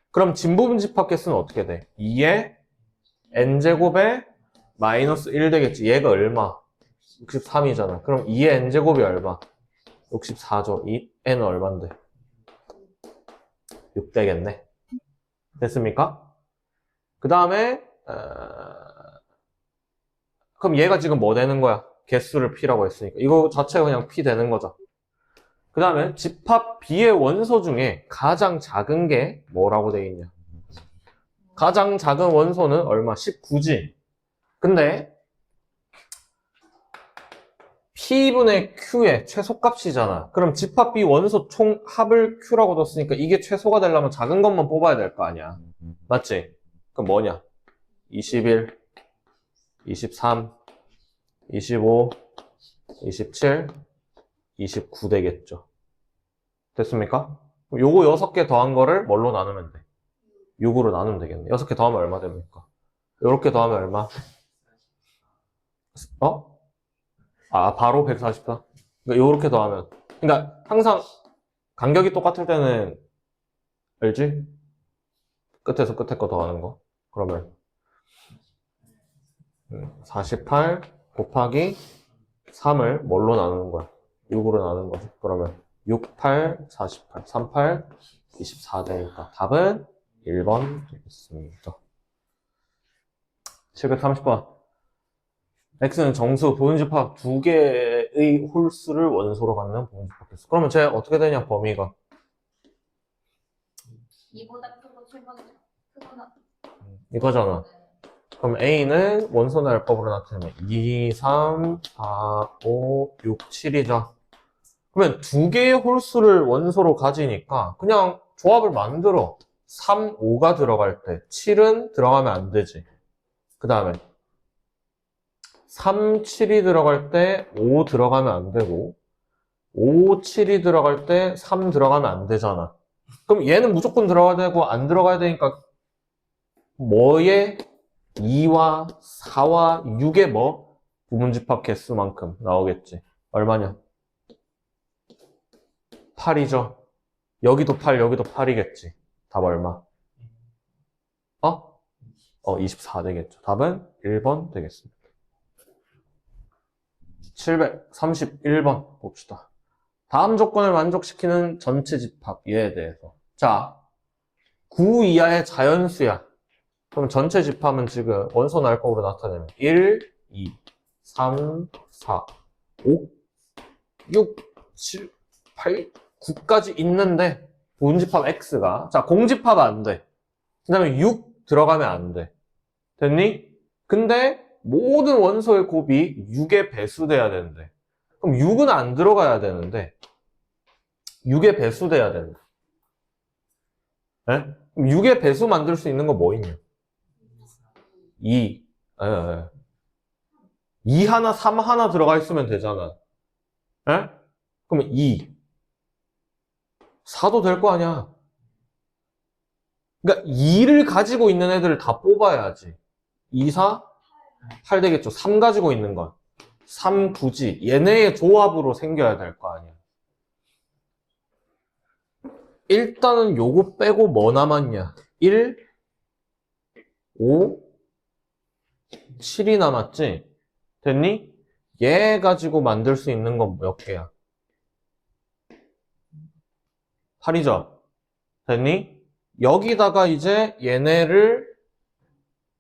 그럼 진부분 집합 개수는 어떻게 돼? 2의 n제곱에 마이너스 1 되겠지. 얘가 얼마? 63이잖아. 그럼 2의 n제곱이 얼마? 64죠. 이 n은 얼만데? 6 되겠네. 됐습니까? 그 다음에 그럼 얘가 지금 뭐 되는 거야? 개수를 p라고 했으니까 이거 자체가 그냥 p 되는 거죠. 그 다음에 집합 B의 원소 중에 가장 작은 게 뭐라고 돼 있냐? 가장 작은 원소는 얼마? 19지. 근데 P분의 Q의 최소값이잖아. 그럼 집합 B 원소 총 합을 Q라고 뒀으니까 이게 최소가 되려면 작은 것만 뽑아야 될 거 아니야. 맞지? 그럼 뭐냐? 21, 23, 25, 27, 29 되겠죠. 됐습니까? 요거 6개 더한 거를 뭘로 나누면 돼? 6으로 나누면 되겠네. 6개 더하면 얼마 됩니까? 요렇게 더하면 얼마? 어? 아, 바로 144? 그러니까 요렇게 더하면. 그러니까 항상 간격이 똑같을 때는, 알지? 끝에서 끝에 거 더하는 거. 그러면 48 곱하기 3을 뭘로 나누는 거야? 6으로 나누는 거지. 그러면 6, 8, 48, 38, 24 되니까 답은 1번 되겠습니다. 730번. X는 정수 부분집합 두 개의 홀수를 원소로 갖는 부분집합 개수. 그러면 쟤 어떻게 되냐, 범위가? 2보다 크고 7보다 크구나. 이거잖아. 그럼 A는 원소 날법으로 나타내면 2, 3, 4, 5, 6, 7이죠. 그러면 두 개의 홀수를 원소로 가지니까 그냥 조합을 만들어. 3, 5가 들어갈 때 7은 들어가면 안 되지. 그 다음에 3, 7이 들어갈 때 5 들어가면 안 되고 5, 7이 들어갈 때 3 들어가면 안 되잖아. 그럼 얘는 무조건 들어가야 되고 안 들어가야 되니까 뭐에 2와 4와 6의 뭐? 부분집합 개수만큼 나오겠지. 얼마냐? 8이죠. 여기도 8, 여기도 8이겠지. 답 얼마? 24 되겠죠. 답은 1번 되겠습니다. 731번 봅시다. 다음 조건을 만족시키는 전체 집합 얘에 대해서. 자, 9 이하의 자연수야. 그럼 전체 집합은 지금 원소 날법으로 나타내면 1, 2, 3, 4, 5, 6, 7, 8, 9까지 있는데 분집합 X가 자 공집합 안 돼. 그 다음에 6 들어가면 안 돼. 됐니? 근데 모든 원소의 곱이 6의 배수 돼야 되는데 그럼 6은 안 들어가야 되는데 6의 배수 돼야 된다. 네? 그럼 6의 배수 만들 수 있는 거 뭐 있냐? 2. 2 하나, 3 하나 들어가 있으면 되잖아. 에? 그러면 2. 4도 될 거 아니야. 그러니까 2를 가지고 있는 애들을 다 뽑아야지. 2, 4, 8 되겠죠. 3 가지고 있는 건. 3, 9지. 얘네의 조합으로 생겨야 될 거 아니야. 일단은 요거 빼고 뭐 남았냐? 1, 5, 7이 남았지? 됐니? 얘 가지고 만들 수 있는 건 몇 개야? 8이죠? 됐니? 여기다가 이제 얘네를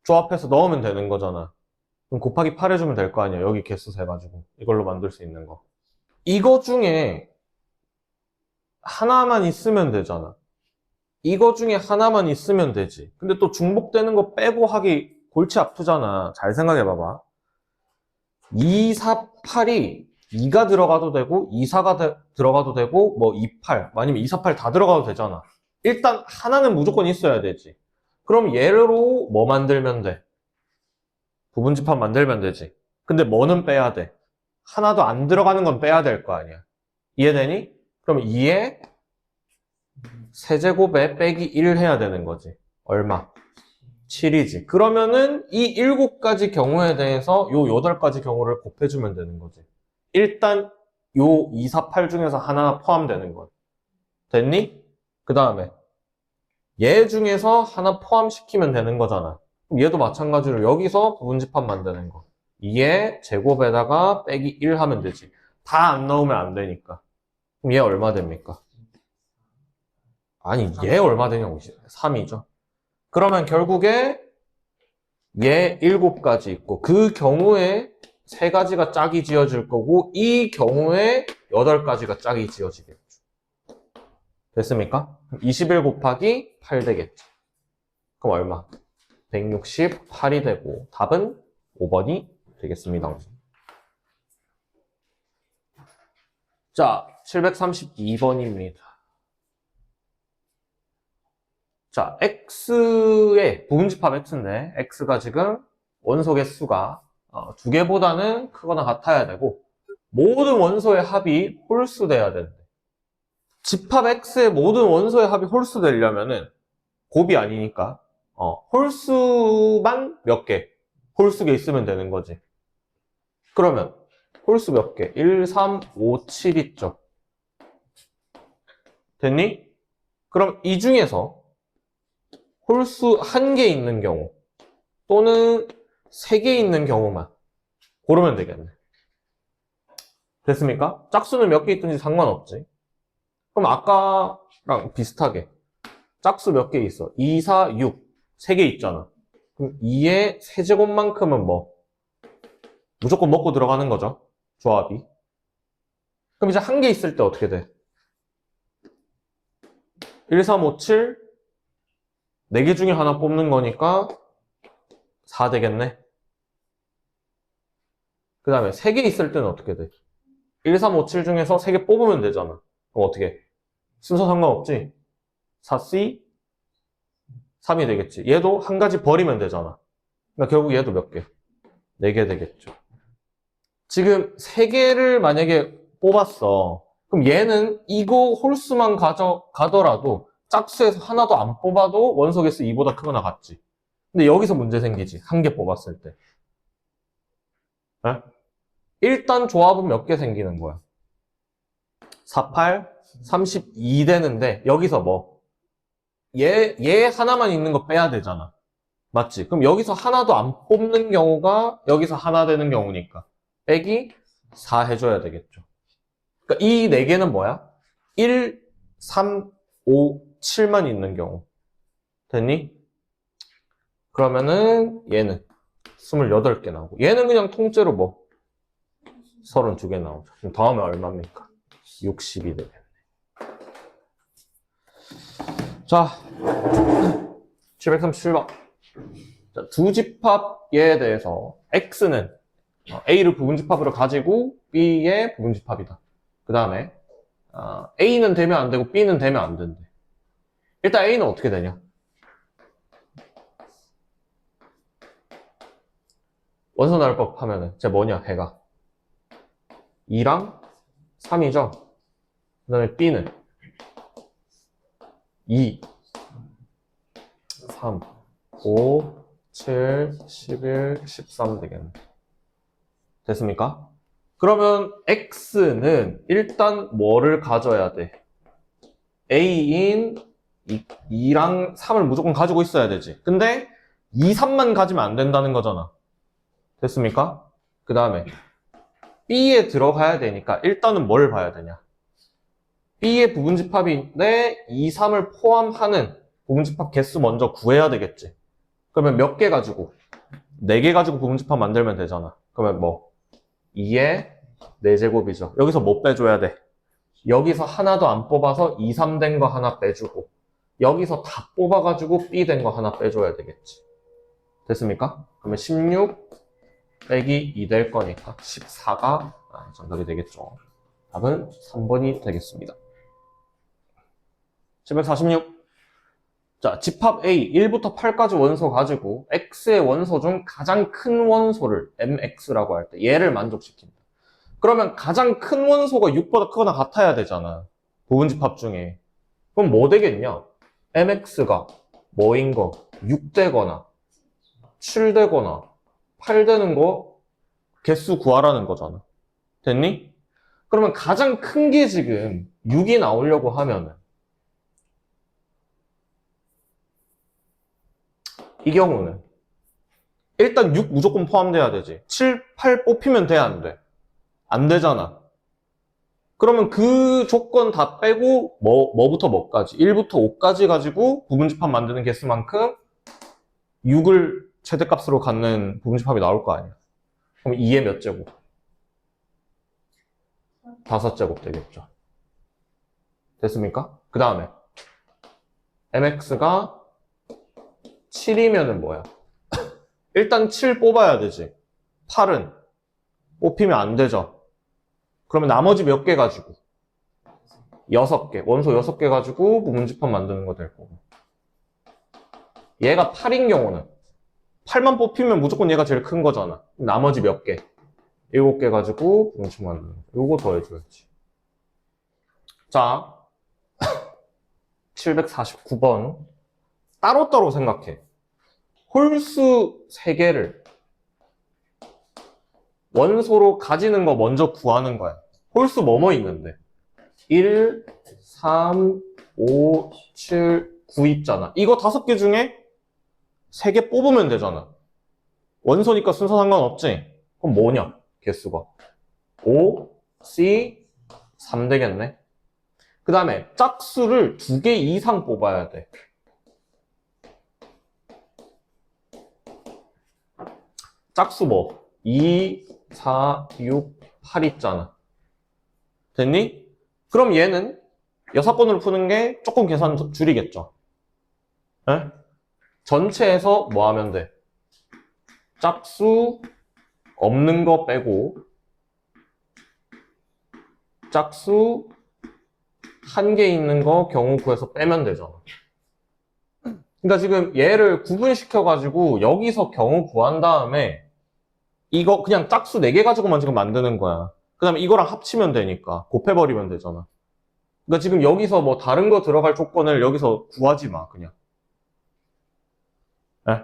조합해서 넣으면 되는 거잖아. 그럼 곱하기 8 해주면 될 거 아니야. 여기 개수 세가지고. 이걸로 만들 수 있는 거. 이거 중에 하나만 있으면 되잖아. 이거 중에 하나만 있으면 되지. 근데 또 중복되는 거 빼고 하기 골치 아프잖아. 잘 생각해봐봐. 2, 4, 8이 2가 들어가도 되고 2, 4가 들어가도 되고 뭐 2, 8 아니면 2, 4, 8 다 들어가도 되잖아. 일단 하나는 무조건 있어야 되지. 그럼 얘로 뭐 만들면 돼? 부분집합 만들면 되지. 근데 뭐는 빼야 돼? 하나도 안 들어가는 건 빼야 될 거 아니야. 이해되니? 그럼 2의 세제곱에 빼기 1 해야 되는 거지. 얼마? 7이지. 그러면은 이 7가지 경우에 대해서 요 8가지 경우를 곱해주면 되는 거지. 일단 요 2, 4, 8 중에서 하나 포함되는 거야. 됐니? 그 다음에 얘 중에서 하나 포함시키면 되는 거잖아. 그럼 얘도 마찬가지로 여기서 부분집합 만드는 거. 2의 제곱에다가 빼기 1 하면 되지. 다 안 넣으면 안 되니까. 그럼 얘 얼마 됩니까? 아니, 얘 얼마 되냐고. 3이죠. 그러면 결국에 얘 7가지 있고, 그 경우에 3가지가 짝이 지어질 거고, 이 경우에 8가지가 짝이 지어지겠죠. 됐습니까? 21 곱하기 8 되겠죠. 그럼 얼마? 168이 되고, 답은 5번이 되겠습니다. 자, 732번입니다. 자, x의 부분집합 x인데 x가 지금 원소 개수가 2개보다는 크거나 같아야 되고 모든 원소의 합이 홀수 돼야 되는데 집합 x의 모든 원소의 합이 홀수 되려면은 곱이 아니니까 홀수만 몇 개? 홀수가 있으면 되는 거지. 그러면 홀수 몇 개? 1, 3, 5, 7 있죠. 됐니? 그럼 이 중에서 홀수 1개 있는 경우 또는 3개 있는 경우만 고르면 되겠네. 됐습니까? 짝수는 몇 개 있든지 상관없지. 그럼 아까랑 비슷하게 짝수 몇 개 있어? 2, 4, 6 3개 있잖아. 그럼 2의 세제곱만큼은 뭐? 무조건 먹고 들어가는 거죠. 조합이. 그럼 이제 1개 있을 때 어떻게 돼? 1, 3, 5, 7 4개 중에 하나 뽑는 거니까 4 되겠네. 그 다음에 3개 있을 때는 어떻게 돼? 1, 3, 5, 7 중에서 3개 뽑으면 되잖아. 그럼 어떻게? 순서 상관없지? 4C 3이 되겠지. 얘도 한 가지 버리면 되잖아. 그러니까 결국 얘도 몇 개? 4개 되겠죠. 지금 3개를 만약에 뽑았어. 그럼 얘는 이거 홀수만 가져가더라도 짝수에서 하나도 안 뽑아도 원소 개수 2보다 크거나 같지. 근데 여기서 문제 생기지. 1개 뽑았을 때. 네? 일단 조합은 몇 개 생기는 거야? 4, 8, 32 되는데 여기서 뭐? 얘 하나만 있는 거 빼야 되잖아. 맞지? 그럼 여기서 하나도 안 뽑는 경우가 여기서 하나 되는 경우니까 빼기 4 해줘야 되겠죠. 그러니까 이 4개는 뭐야? 1, 3, 5, 7만 있는 경우. 됐니? 그러면은 얘는 28개 나오고 얘는 그냥 통째로 뭐? 32개 나오죠. 그럼 더하면 얼마입니까? 60이 되겠네. 자, 737번. 자, 두 집합에 대해서 X는 A를 부분집합으로 가지고 B의 부분집합이다. 그 다음에 A는 되면 안 되고 B는 되면 안 된대. 일단 A는 어떻게 되냐? 원소나열법 하면은 제 뭐냐 해가 2랑 3이죠. 그 다음에 B는 2, 3, 5, 7, 11, 13 되겠네. 됐습니까? 그러면 X는 일단 뭐를 가져야 돼? A인 2랑 3을 무조건 가지고 있어야 되지. 근데 2, 3만 가지면 안 된다는 거잖아. 됐습니까? 그 다음에 B에 들어가야 되니까 일단은 뭘 봐야 되냐? B의 부분집합인데 2, 3을 포함하는 부분집합 개수 먼저 구해야 되겠지. 그러면 몇 개 가지고? 4개 가지고 부분집합 만들면 되잖아. 그러면 뭐 2의 4제곱이죠. 여기서 뭐 빼줘야 돼? 여기서 하나도 안 뽑아서 2, 3 된 거 하나 빼주고 여기서 다 뽑아가지고 B 된 거 하나 빼줘야 되겠지. 됐습니까? 그러면 16 빼기 2 될 거니까 14가 정답이 되겠죠. 답은 3번이 되겠습니다. 746. 자, 집합 A 1부터 8까지 원소 가지고 X의 원소 중 가장 큰 원소를 MX라고 할 때 얘를 만족시킨다. 그러면 가장 큰 원소가 6보다 크거나 같아야 되잖아. 부분집합 중에. 그럼 뭐 되겠냐? MX가 뭐인 거? 6 되거나 7 되거나 8 되는 거 개수 구하라는 거잖아. 됐니? 그러면 가장 큰 게 지금 6이 나오려고 하면은 이 경우는 일단 6 무조건 포함돼야 되지. 7, 8 뽑히면 돼, 안 돼? 안 되잖아. 그러면 그 조건 다 빼고 뭐부터 뭐까지? 1부터 5까지 가지고 부분집합 만드는 개수만큼 6을 최대값으로 갖는 부분집합이 나올 거 아니야. 그럼 2의 몇 제곱? 5제곱 되겠죠. 됐습니까? 그 다음에 mx가 7이면은 뭐야? 일단 7 뽑아야 되지. 8은 뽑히면 안 되죠. 그러면 나머지 몇 개 가지고? 6개. 원소 6개 가지고 부분집합 만드는 거 될 거고. 얘가 8인 경우는 8만 뽑히면 무조건 얘가 제일 큰 거잖아. 나머지 몇 개? 7개 가지고 부분집합 만드는 거. 요거 더해줘야지. 자, 749번. 따로따로 생각해. 홀수 3개를 원소로 가지는 거 먼저 구하는 거야. 홀수 뭐뭐 있는데? 1, 3, 5, 7, 9 있잖아. 이거 5개 중에 3개 뽑으면 되잖아. 원소니까 순서 상관없지? 그럼 뭐냐? 개수가. 5, C, 3 되겠네. 그 다음에 짝수를 2개 이상 뽑아야 돼. 짝수 뭐? 2, 4, 6, 8 있잖아. 됐니? 그럼 얘는 6번으로 푸는 게 조금 계산 줄이겠죠. 에? 전체에서 뭐 하면 돼? 짝수 없는 거 빼고 짝수 1개 있는 거 경우 구해서 빼면 되잖아. 그러니까 지금 얘를 구분시켜가지고 여기서 경우 구한 다음에 이거 그냥 짝수 4개 가지고만 지금 만드는 거야. 그 다음에 이거랑 합치면 되니까 곱해버리면 되잖아. 그러니까 지금 여기서 뭐 다른 거 들어갈 조건을 여기서 구하지 마, 그냥. 네?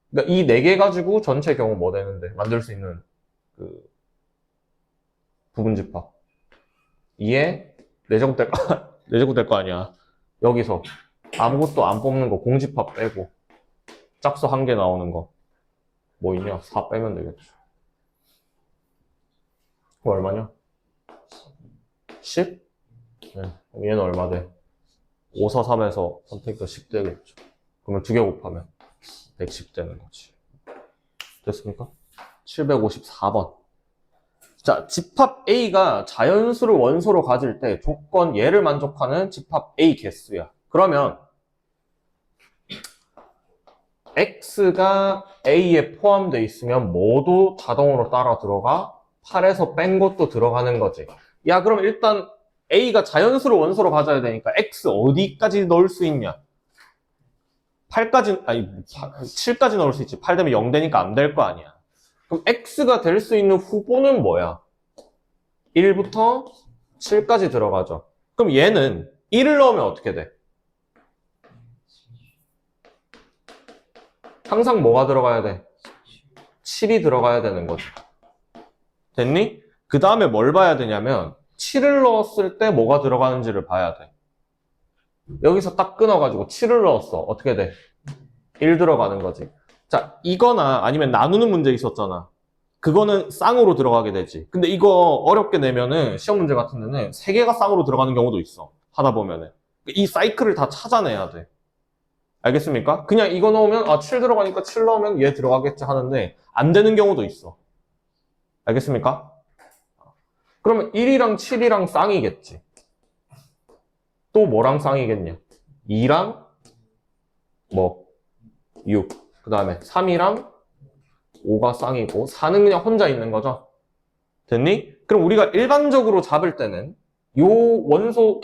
그러니까 이 4개 가지고 전체 경우 뭐 되는데 만들 수 있는 그 부분집합. 2에 4제곱 될 거, 4제곱 될 거 아니야. 여기서 아무것도 안 뽑는 거 공집합 빼고 짝수 1개 나오는 거 뭐 있냐? 4 빼면 되겠죠. 그거 얼마냐? 10? 네. 그럼 얘는 얼마 돼? 5, 4, 3에서 선택도 10 되겠죠. 그러면 2개 곱하면 110 되는 거지. 됐습니까? 754번. 자, 집합 A가 자연수를 원소로 가질 때 조건 얘를 만족하는 집합 A 개수야. 그러면 X가 A에 포함되어 있으면 모두 자동으로 따라 들어가 8에서 뺀 것도 들어가는 거지. 야, 그럼 일단 A가 자연수를 원소로 가져야 되니까 X 어디까지 넣을 수 있냐? 8까지, 아니, 7까지 넣을 수 있지. 8 되면 0 되니까 안 될 거 아니야. 그럼 X가 될 수 있는 후보는 뭐야? 1부터 7까지 들어가죠. 그럼 얘는 1을 넣으면 어떻게 돼? 항상 뭐가 들어가야 돼? 7이 들어가야 되는 거지. 됐니? 그 다음에 뭘 봐야 되냐면 7을 넣었을 때 뭐가 들어가는지를 봐야 돼. 여기서 딱 끊어가지고 7을 넣었어. 어떻게 돼? 1 들어가는 거지. 자, 이거나 아니면 나누는 문제 있었잖아. 그거는 쌍으로 들어가게 되지. 근데 이거 어렵게 내면은 시험 문제 같은 데는 3개가 쌍으로 들어가는 경우도 있어. 하다 보면은. 이 사이클을 다 찾아내야 돼. 알겠습니까? 그냥 이거 넣으면 7 들어가니까 7 넣으면 얘 들어가겠지 하는데 안 되는 경우도 있어. 알겠습니까? 그러면 1이랑 7이랑 쌍이겠지. 또 뭐랑 쌍이겠냐? 2랑 뭐 6. 그 다음에 3이랑 5가 쌍이고 4는 그냥 혼자 있는 거죠. 됐니? 그럼 우리가 일반적으로 잡을 때는 요 원소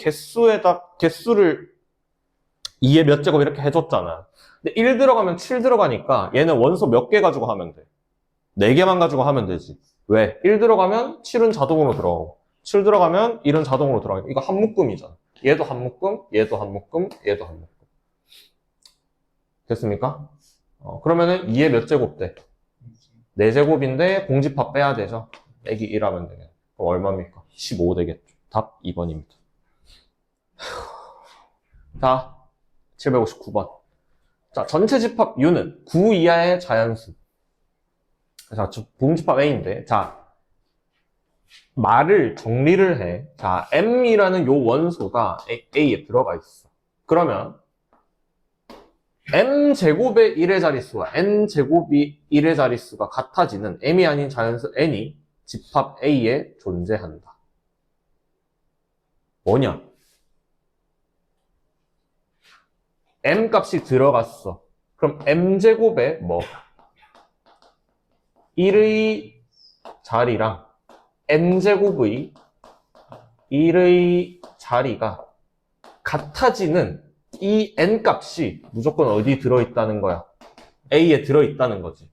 개수를 2의 몇 제곱 이렇게 해줬잖아. 근데 1 들어가면 7 들어가니까 얘는 원소 몇 개 가지고 하면 돼? 4개만 가지고 하면 되지. 왜? 1 들어가면 7은 자동으로 들어가고 7 들어가면 1은 자동으로 들어가고 이거 한 묶음이잖아. 얘도 한 묶음, 얘도 한 묶음, 얘도 한 묶음. 됐습니까? 그러면은 2의 몇 제곱 돼? 4제곱인데 공집합 빼야 되죠. 빼기 1 하면 되겠네. 그럼 얼마입니까? 15 되겠죠. 답 2번입니다. 자, 759번. 자, 전체 집합 U는 9 이하의 자연수. 자, 부분집합 A인데, 자, 말을 정리를 해. 자, M이라는 요 원소가 A에 들어가 있어. 그러면 M제곱의 1의 자릿수와 N제곱이 1의 자릿수가 같아지는 M이 아닌 자연수 N이 집합 A에 존재한다. 뭐냐? M 값이 들어갔어. 그럼 M제곱에 뭐 1의 자리랑 N제곱의 1의 자리가 같아지는 이 N 값이 무조건 어디 들어있다는 거야? A에 들어있다는 거지.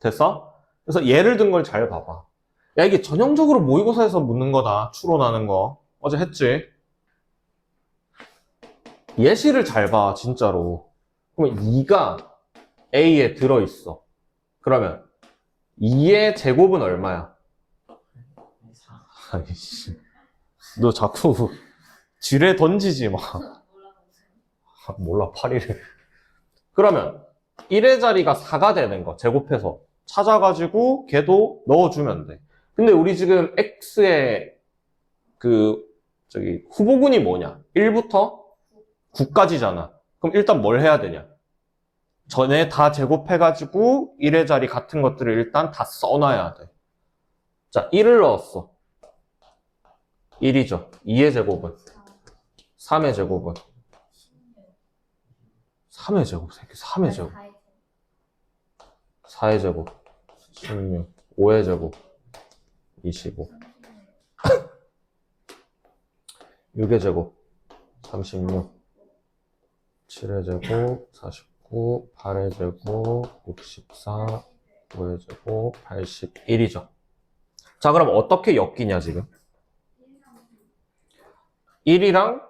됐어? 그래서 예를 든 걸 잘 봐봐. 야, 이게 전형적으로 모의고사에서 묻는 거다. 추론하는 거. 어제 했지? 예시를 잘 봐, 진짜로. 그러면 2가 A에 들어있어. 그러면 2의 제곱은 얼마야? 아이씨. 너 자꾸 지뢰 던지지 마. 몰라, 8일을. 그러면 1의 자리가 4가 되는 거, 제곱해서. 찾아가지고 걔도 넣어주면 돼. 근데 우리 지금 X의 후보군이 뭐냐? 1부터 9까지잖아. 그럼 일단 뭘 해야 되냐? 전에 다 제곱해가지고 1의 자리 같은 것들을 일단 다 써놔야 돼. 자, 1을 넣었어. 1이죠. 2의 제곱은? 3의 제곱은? 3의 제곱, 새끼. 3의 제곱. 4의 제곱. 16. 5의 제곱. 25. 6의 제곱. 36. 7의 제곱. 49. 8의 제곱. 64. 5의 제곱. 81이죠. 자, 그럼 어떻게 엮이냐, 지금? 1이랑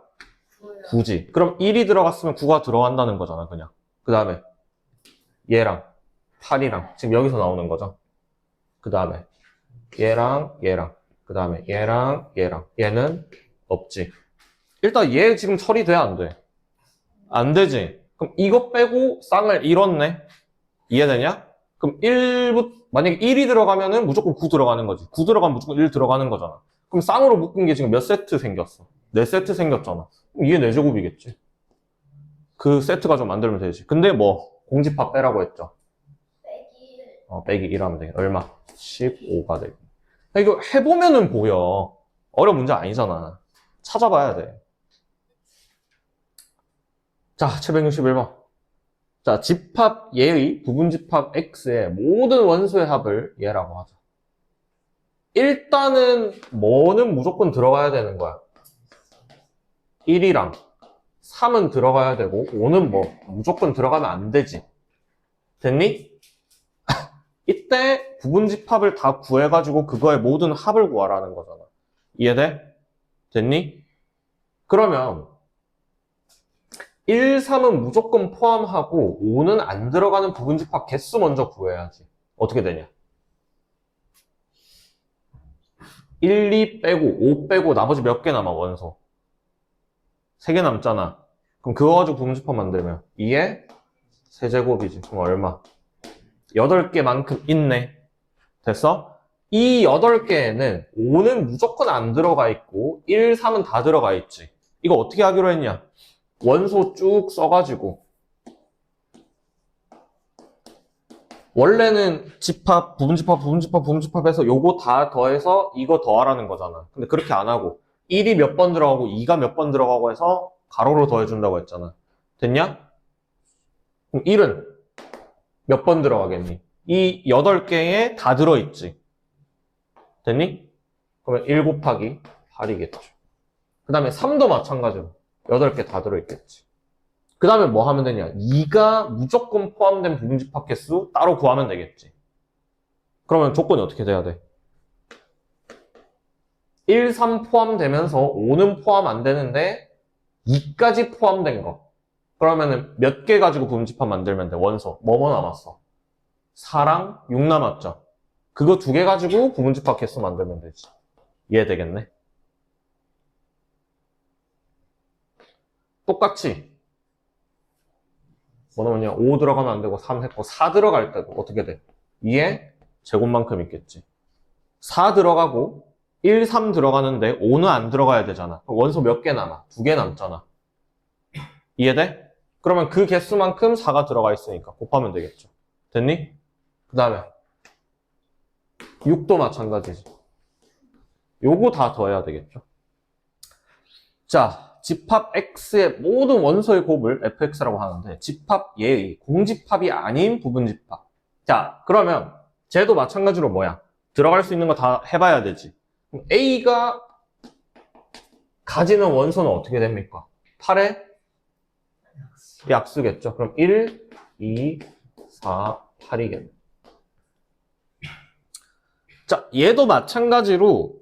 9지. 그럼 1이 들어갔으면 9가 들어간다는 거잖아, 그냥. 그 다음에 얘랑 8이랑 지금 여기서 나오는 거죠. 그 다음에 얘랑 얘랑 그 다음에 얘랑 얘랑 얘는 없지. 일단 얘 지금 처리돼, 안 돼? 안 되지. 그럼 이거 빼고 쌍을 잃었네. 이해되냐? 그럼 만약에 1이 들어가면은 무조건 9 들어가는 거지. 9 들어가면 무조건 1 들어가는 거잖아. 그럼 쌍으로 묶은 게 지금 몇 세트 생겼어? 4세트 생겼잖아. 이게 4제곱이겠지. 그 세트가 좀 만들면 되지. 근데 뭐 공집합 빼라고 했죠. 빼기 1 하면 돼. 얼마? 15가 되고. 이거 해보면은 보여. 어려운 문제 아니잖아. 찾아봐야 돼. 자, 761번. 자, 집합 예의 부분집합 X의 모든 원소의 합을 얘라고 하자. 일단은 뭐는 무조건 들어가야 되는 거야. 1이랑 3은 들어가야 되고 5는 뭐 무조건 들어가면 안 되지. 됐니? 이때 부분집합을 다 구해가지고 그거의 모든 합을 구하라는 거잖아. 이해돼? 됐니? 그러면 1, 3은 무조건 포함하고 5는 안 들어가는 부분집합 개수 먼저 구해야지. 어떻게 되냐? 1, 2 빼고 5 빼고 나머지 몇 개 남아, 원소? 3개 남잖아. 그럼 그거 가지고 부분집합 만들면 2의 세제곱이지. 그럼 얼마? 8개만큼 있네. 됐어? 이 8개에는 5는 무조건 안 들어가 있고 1, 3은 다 들어가 있지. 이거 어떻게 하기로 했냐? 원소 쭉 써가지고 원래는 집합, 부분집합 해서 요거 다 더해서 이거 더하라는 거잖아. 근데 그렇게 안 하고 1이 몇 번 들어가고 2가 몇 번 들어가고 해서 가로로 더해준다고 했잖아. 됐냐? 그럼 1은 몇 번 들어가겠니? 이 8개에 다 들어있지. 됐니? 그러면 1 곱하기 8이겠죠. 그 다음에 3도 마찬가지로 8개 다 들어있겠지. 그 다음에 뭐 하면 되냐? 2가 무조건 포함된 부분집합 개수 따로 구하면 되겠지. 그러면 조건이 어떻게 돼야 돼? 1, 3 포함되면서 5는 포함 안 되는데 2까지 포함된 거. 그러면은 몇 개 가지고 부분집합 만들면 돼? 원소. 뭐뭐 남았어? 4랑 6 남았죠. 그거 두 개 가지고 부분집합 개수 만들면 되지. 이해되겠네? 똑같이 뭐냐면요 5 들어가면 안 되고 3 했고 4 들어갈 때도 어떻게 돼? 2의 제곱만큼 있겠지. 4 들어가고 1, 3 들어가는데 5는 안 들어가야 되잖아. 원소 몇 개 남아? 2개 남잖아. 이해돼? 그러면 그 개수만큼 4가 들어가 있으니까 곱하면 되겠죠. 됐니? 그 다음에 6도 마찬가지지. 요거 다 더해야 되겠죠. 자, 집합 x의 모든 원소의 곱을 fx라고 하는데 집합 예의 공집합이 아닌 부분집합. 자, 그러면 쟤도 마찬가지로 뭐야? 들어갈 수 있는 거 다 해봐야 되지. 그럼 a가 가지는 원소는 어떻게 됩니까? 8의 약수겠죠. 그럼 1, 2, 4, 8이겠네. 자, 얘도 마찬가지로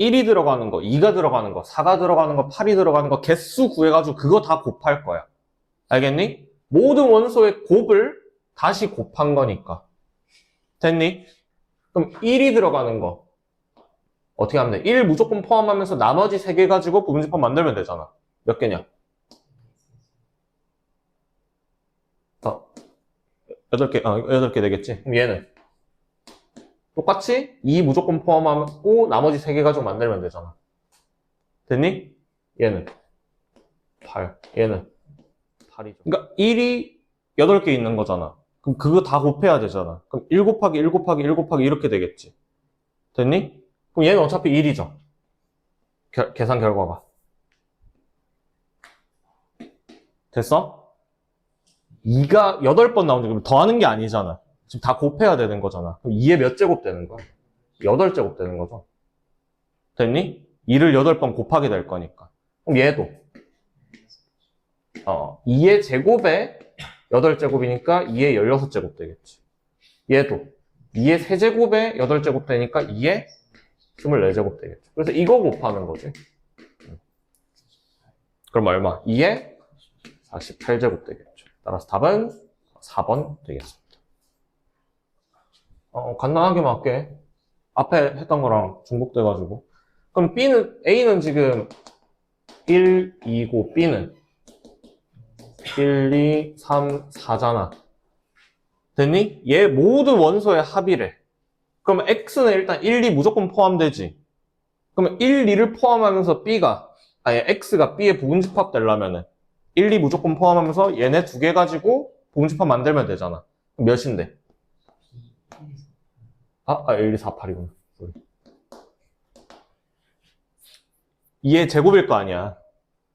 1이 들어가는 거, 2가 들어가는 거, 4가 들어가는 거, 8이 들어가는 거 개수 구해가지고 그거 다 곱할 거야. 알겠니? 모든 원소의 곱을 다시 곱한 거니까. 됐니? 그럼 1이 들어가는 거 어떻게 하면 돼? 1 무조건 포함하면서 나머지 3개 가지고 부분집합 만들면 되잖아. 몇 개냐? 8개, 8개 되겠지? 그럼 얘는 똑같이 2 무조건 포함하고 나머지 3개 가지고 만들면 되잖아. 됐니? 얘는 8, 얘는 8이죠. 그러니까 1이 8개 있는 거잖아. 그럼 그거 다 곱해야 되잖아. 그럼 1 곱하기 1 곱하기 1 곱하기 이렇게 되겠지. 됐니? 그럼 얘는 어차피 1이죠. 계산 결과가. 됐어? 2가 8번 나오는데 그럼 더하는 게 아니잖아. 지금 다 곱해야 되는 거잖아. 그럼 2의 몇 제곱 되는 거야? 8제곱 되는 거죠. 됐니? 2를 8번 곱하게 될 거니까. 그럼 얘도 2의 제곱에 8제곱이니까 2의 16제곱 되겠지. 얘도 2의 세제곱에 8제곱 되니까 2의 24제곱 되겠죠. 그래서 이거 곱하는 거지. 그럼 얼마? 2의 48제곱 되겠죠. 따라서 답은 4번 되겠습니다. 간단하게만 할게. 앞에 했던 거랑 중복돼가지고. 그럼 A는 지금 1, 2고 B는 1, 2, 3, 4잖아. 됐니? 얘 모든 원소의 합이래. 그러면 X는 일단 1, 2 무조건 포함되지. 그러면 1, 2를 포함하면서 X가 B의 부분집합 되려면은 1, 2 무조건 포함하면서 얘네 두 개 가지고 부분집합 만들면 되잖아. 그럼 몇인데? 1, 2, 4, 8이구나. 2의 제곱일 거 아니야.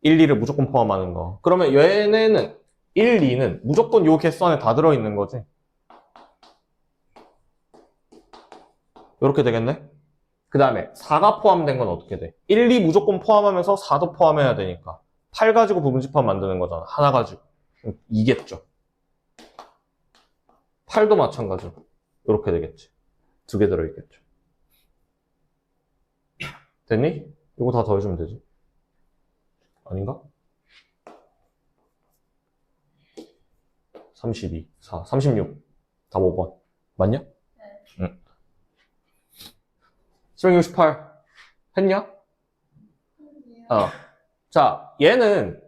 1, 2를 무조건 포함하는 거. 그러면 얘네는 1, 2는 무조건 요 개수 안에 다 들어있는 거지. 요렇게 되겠네? 그 다음에 4가 포함된 건 어떻게 돼? 1, 2 무조건 포함하면서 4도 포함해야 되니까 8 가지고 부분집합 만드는 거잖아. 하나 가지고. 2겠죠. 8도 마찬가지로 요렇게 되겠지. 두 개 들어있겠죠. 됐니? 이거 다 더해주면 되지. 아닌가? 32, 4, 36. 답 5번. 맞냐? 네. 응. 수능 68. 했냐? 자, 얘는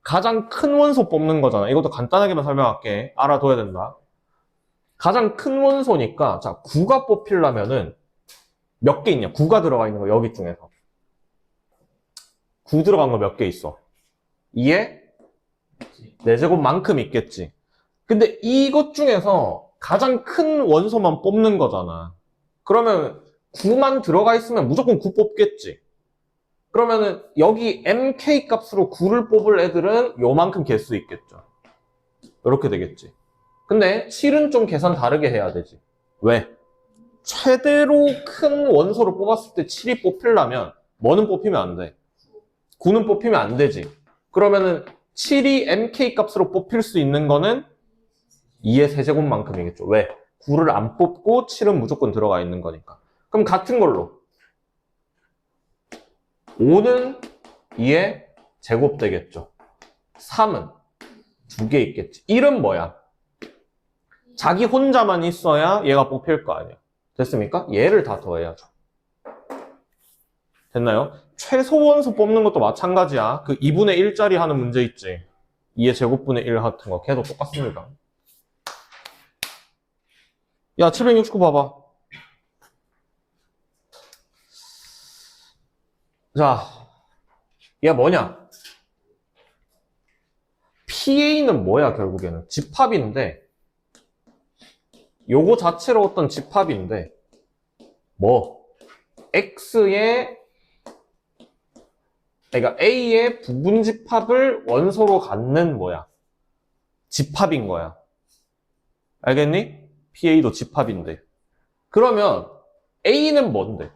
가장 큰 원소 뽑는 거잖아. 이것도 간단하게만 설명할게. 알아둬야 된다. 가장 큰 원소니까, 자, 9가 뽑히려면은 몇 개 있냐? 9가 들어가 있는 거, 여기 중에서. 9 들어간 거 몇 개 있어? 2에 4제곱만큼 있겠지. 근데 이것 중에서 가장 큰 원소만 뽑는 거잖아. 그러면 9만 들어가 있으면 무조건 9 뽑겠지. 그러면은 여기 mk 값으로 9를 뽑을 애들은 요만큼 개수 있겠죠. 이렇게 되겠지. 근데 7은 좀 계산 다르게 해야 되지. 왜? 최대로 큰 원소를 뽑았을 때 7이 뽑히려면 뭐는 뽑히면 안 돼? 9는 뽑히면 안 되지. 그러면은 7이 mk 값으로 뽑힐 수 있는 거는 2의 세제곱만큼이겠죠. 왜? 9를 안 뽑고 7은 무조건 들어가 있는 거니까. 그럼 같은 걸로 5는 2의 제곱 되겠죠. 3은 2개 있겠지. 1은 뭐야? 자기 혼자만 있어야 얘가 뽑힐 거 아니야. 됐습니까? 얘를 다 더해야죠. 됐나요? 최소 원소 뽑는 것도 마찬가지야. 그 2분의 1짜리 하는 문제 있지. 2의 제곱분의 1 같은 거. 걔도 똑같습니다. 야, 769 봐봐. 자, 얘 뭐냐? PA는 뭐야, 결국에는? 집합인데, 요거 자체로 어떤 집합인데, 뭐? X의, 그러니까 A의 부분 집합을 원소로 갖는 뭐야? 집합인 거야. 알겠니? PA도 집합인데. 그러면 A는 뭔데?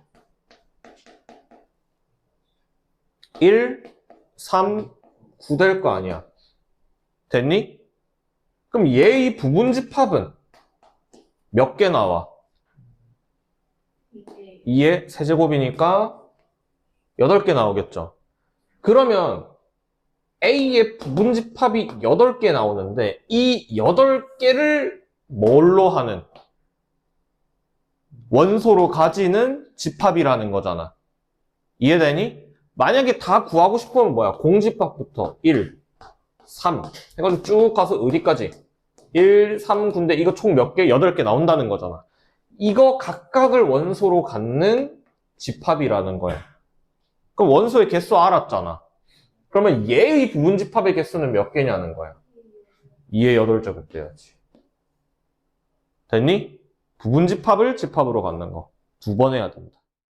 1, 3, 9 될 거 아니야. 됐니? 그럼 얘의 부분 집합은 몇 개 나와? 이제 2의 세제곱이니까 8개 나오겠죠. 그러면 A의 부분 집합이 8개 나오는데 이 8개를 뭘로 하는? 원소로 가지는 집합이라는 거잖아. 이해되니? 만약에 다 구하고 싶으면 뭐야? 공집합부터 1, 3 해가지고 쭉 가서 어디까지? 1, 3, 9인데 이거 총 몇 개? 8개 나온다는 거잖아. 이거 각각을 원소로 갖는 집합이라는 거야. 그럼 원소의 개수 알았잖아. 그러면 얘의 부분 집합의 개수는 몇 개냐는 거야. 2의 8제곱 돼야지. 됐니? 부분 집합을 집합으로 갖는 거. 2번 해야 된다.